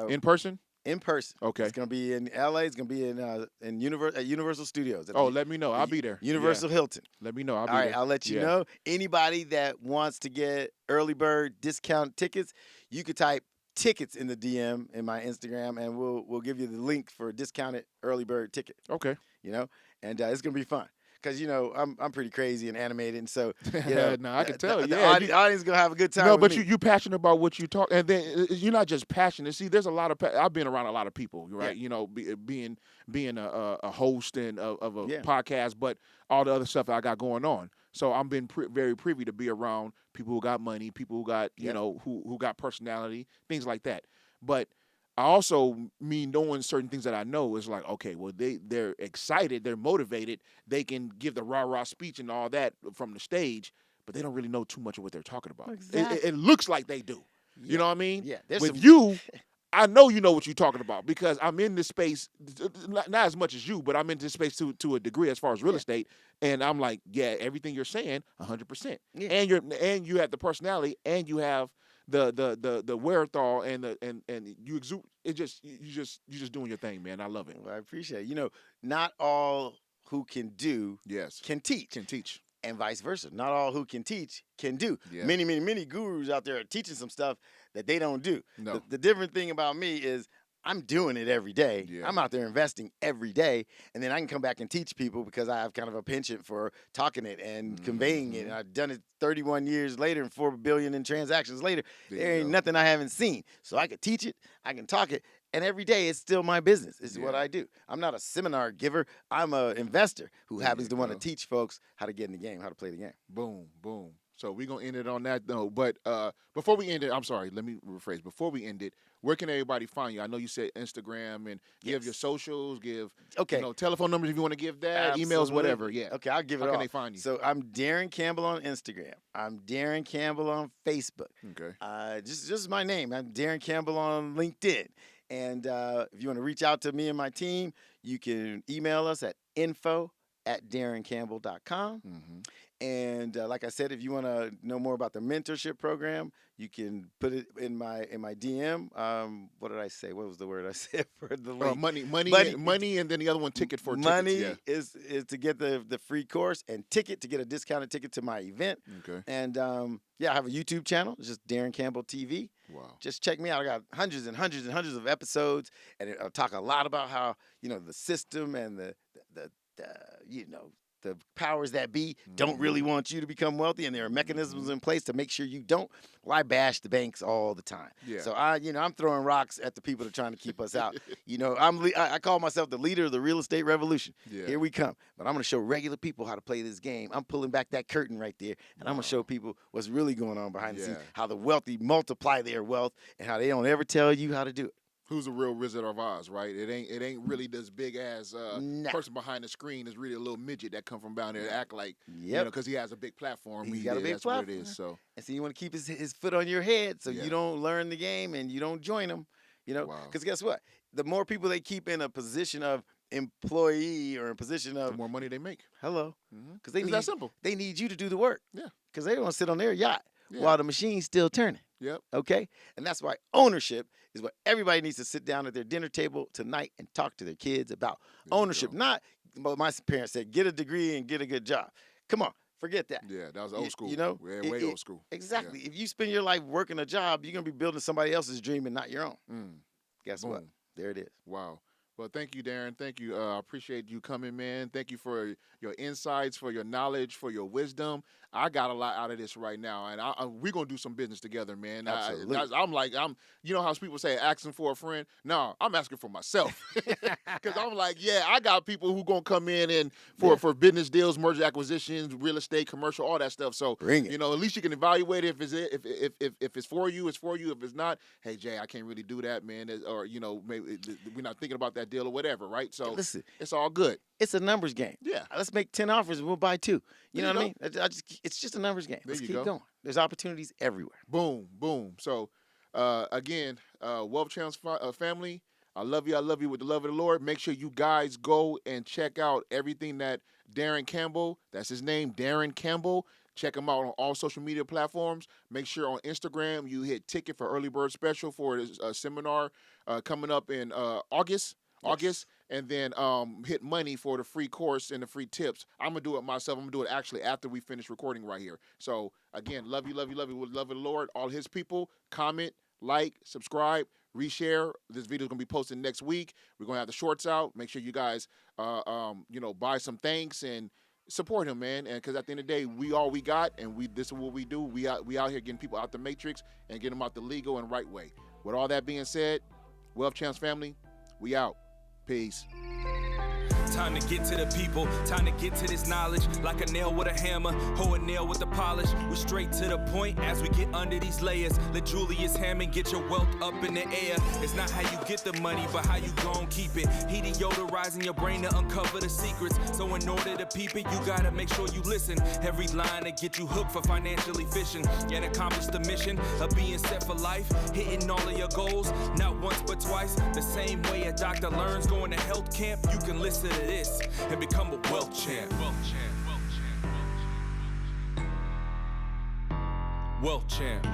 In person? in person. Okay. It's gonna be in LA. It's gonna be at Universal Studios. at Oh, the let me know. I'll be there. Universal Hilton. Yeah. Let me know. I'll be All right, there. I'll let you Yeah. know. Anybody that wants to get early bird discount tickets, you could type tickets in the DM in my Instagram, and we'll give you the link for a discounted early bird ticket. Okay. And it's gonna be fun because I'm pretty crazy and animated, and so No, I can tell. The Yeah, audience gonna have a good time. No, with but me. you passionate about what you talk, and then you're not just passionate. See, there's a lot of I've been around a lot of people, right? Yeah. Being a host and of a Yeah. podcast, but all the other stuff I got going on. So I'm been very privy to be around people who got money, people who got who got personality, things like that. But I also knowing certain things that I know is like, okay, well they're excited, they're motivated, they can give the rah-rah speech and all that from the stage, but they don't really know too much of what they're talking about. Exactly. It looks like they do. You know what I mean? Yeah. With you, I know you know what you're talking about because I'm in this space, not as much as you, but I'm in this space to a degree as far as real estate, and I'm like, yeah, everything you're saying, 100%. Yeah. And you have the personality, and you have the wherewithal, and you exude. You just doing your thing, man. I love it. Well, I appreciate it. Not all who can do can teach. Can teach. And vice versa. Not all who can teach can do. Yeah. Many gurus out there are teaching some stuff that they don't do. No. The different thing about me is I'm doing it every day. Yeah. I'm out there investing every day. And then I can come back and teach people because I have kind of a penchant for talking it and conveying it. And I've done it 31 years later and $4 billion in transactions later. There ain't nothing I haven't seen. So I can teach it. I can talk it. And every day it's still my business. It's what I do. I'm not a seminar giver. I'm an investor who happens to want to teach folks how to get in the game, how to play the game. Boom, boom. So we're going to end it on that note. But before we end it, I'm sorry, let me rephrase. Before we end it, where can everybody find you? I know you said Instagram, and give your socials, give telephone numbers if you want to give that, emails, whatever. Yeah. Okay, I'll give it all. How can they find you? So I'm Daron Campbell on Instagram. I'm Daron Campbell on Facebook. Okay. Just my name. I'm Daron Campbell on LinkedIn. And if you want to reach out to me and my team, you can email us at info@daroncampbell.com. Mm-hmm. And like I said, if you want to know more about the mentorship program, you can put it in my DM. What did I say? What was the word I said for the link? Money, and then the other one, ticket for money tickets. is to get the free course, and ticket to get a discounted ticket to my event. Okay. And I have a YouTube channel. It's just Daron Campbell TV. Wow. Just check me out. I got hundreds and hundreds and hundreds of episodes, and I'll talk a lot about how the system and the powers that be don't really want you to become wealthy, and there are mechanisms in place to make sure you don't. Well, I bash the banks all the time. Yeah. So I'm throwing rocks at the people that are trying to keep us out. I call myself the leader of the real estate revolution. Yeah. Here we come. But I'm going to show regular people how to play this game. I'm pulling back that curtain right there, and I'm going to show people what's really going on behind the scenes, how the wealthy multiply their wealth, and how they don't ever tell you how to do it. Who's the real Wizard of Oz, right? It ain't really this big ass person behind the screen. It's really a little midget that come from down there to act like, because he has a big platform. He's got a big platform. What it is. So, and so you want to keep his foot on your head so you don't learn the game and you don't join him. Because guess what? The more people they keep in a position of employee or a position of, the more money they make. Hello, because It's that simple. They need you to do the work. Yeah, because they don't want to sit on their yacht while the machine's still turning. Yep. Okay? And that's why ownership is what everybody needs to sit down at their dinner table tonight and talk to their kids about. Ownership. Not what my parents said, get a degree and get a good job. Come on. Forget that. Yeah, that was old school. Way old school. Exactly. Yeah. If you spend your life working a job, you're going to be building somebody else's dream and not your own. Guess what? There it is. Wow. Well, thank you, Daron. Thank you. I appreciate you coming, man. Thank you for your insights, for your knowledge, for your wisdom. I got a lot out of this right now, and we're going to do some business together, man. Absolutely. I'm you know how people say asking for a friend? No, I'm asking for myself. Because I'm like, I got people who going to come in and for business deals, merger acquisitions, real estate, commercial, all that stuff. So, bring it. At least you can evaluate it. If it's for you, it's for you. If it's not, hey, Jay, I can't really do that, man. Or, maybe we're not thinking about that deal or whatever, right? So listen, it's all good. It's a numbers game. Yeah. Let's make 10 offers and we'll buy 2. You know what I mean? It's just a numbers game. Let's keep going. There's opportunities everywhere. Boom, boom. So, again, WealthChamps family, I love you. I love you with the love of the Lord. Make sure you guys go and check out everything that Daron Campbell, that's his name, Daron Campbell. Check him out on all social media platforms. Make sure on Instagram you hit ticket for early bird special for his seminar coming up in August. And then hit money for the free course and the free tips. I'm going to do it myself. I'm going to do it actually after we finish recording right here. So, again, love you with the love of the Lord. All his people, comment, like, subscribe, reshare. This video is going to be posted next week. We're going to have the shorts out. Make sure you guys, buy some things and support him, man. And because at the end of the day, we all we got, and this is what we do. We out here getting people out the matrix and getting them out the legal and right way. With all that being said, WealthChamps family, we out. Peace. Time to get to the people, time to get to this knowledge. Like a nail with a hammer, or a nail with the polish. We straight to the point as we get under these layers. Let Julius Hammond get your wealth up in the air. It's not how you get the money, but how you gon' keep it. He deodorizing your brain to uncover the secrets. So in order to peep it, you gotta make sure you listen. Every line to get you hooked for financially fishing. And accomplish the mission of being set for life. Hitting all of your goals, not once but twice. The same way a doctor learns going to health camp. You can listen to this and become a wealth champ. Wealth champ.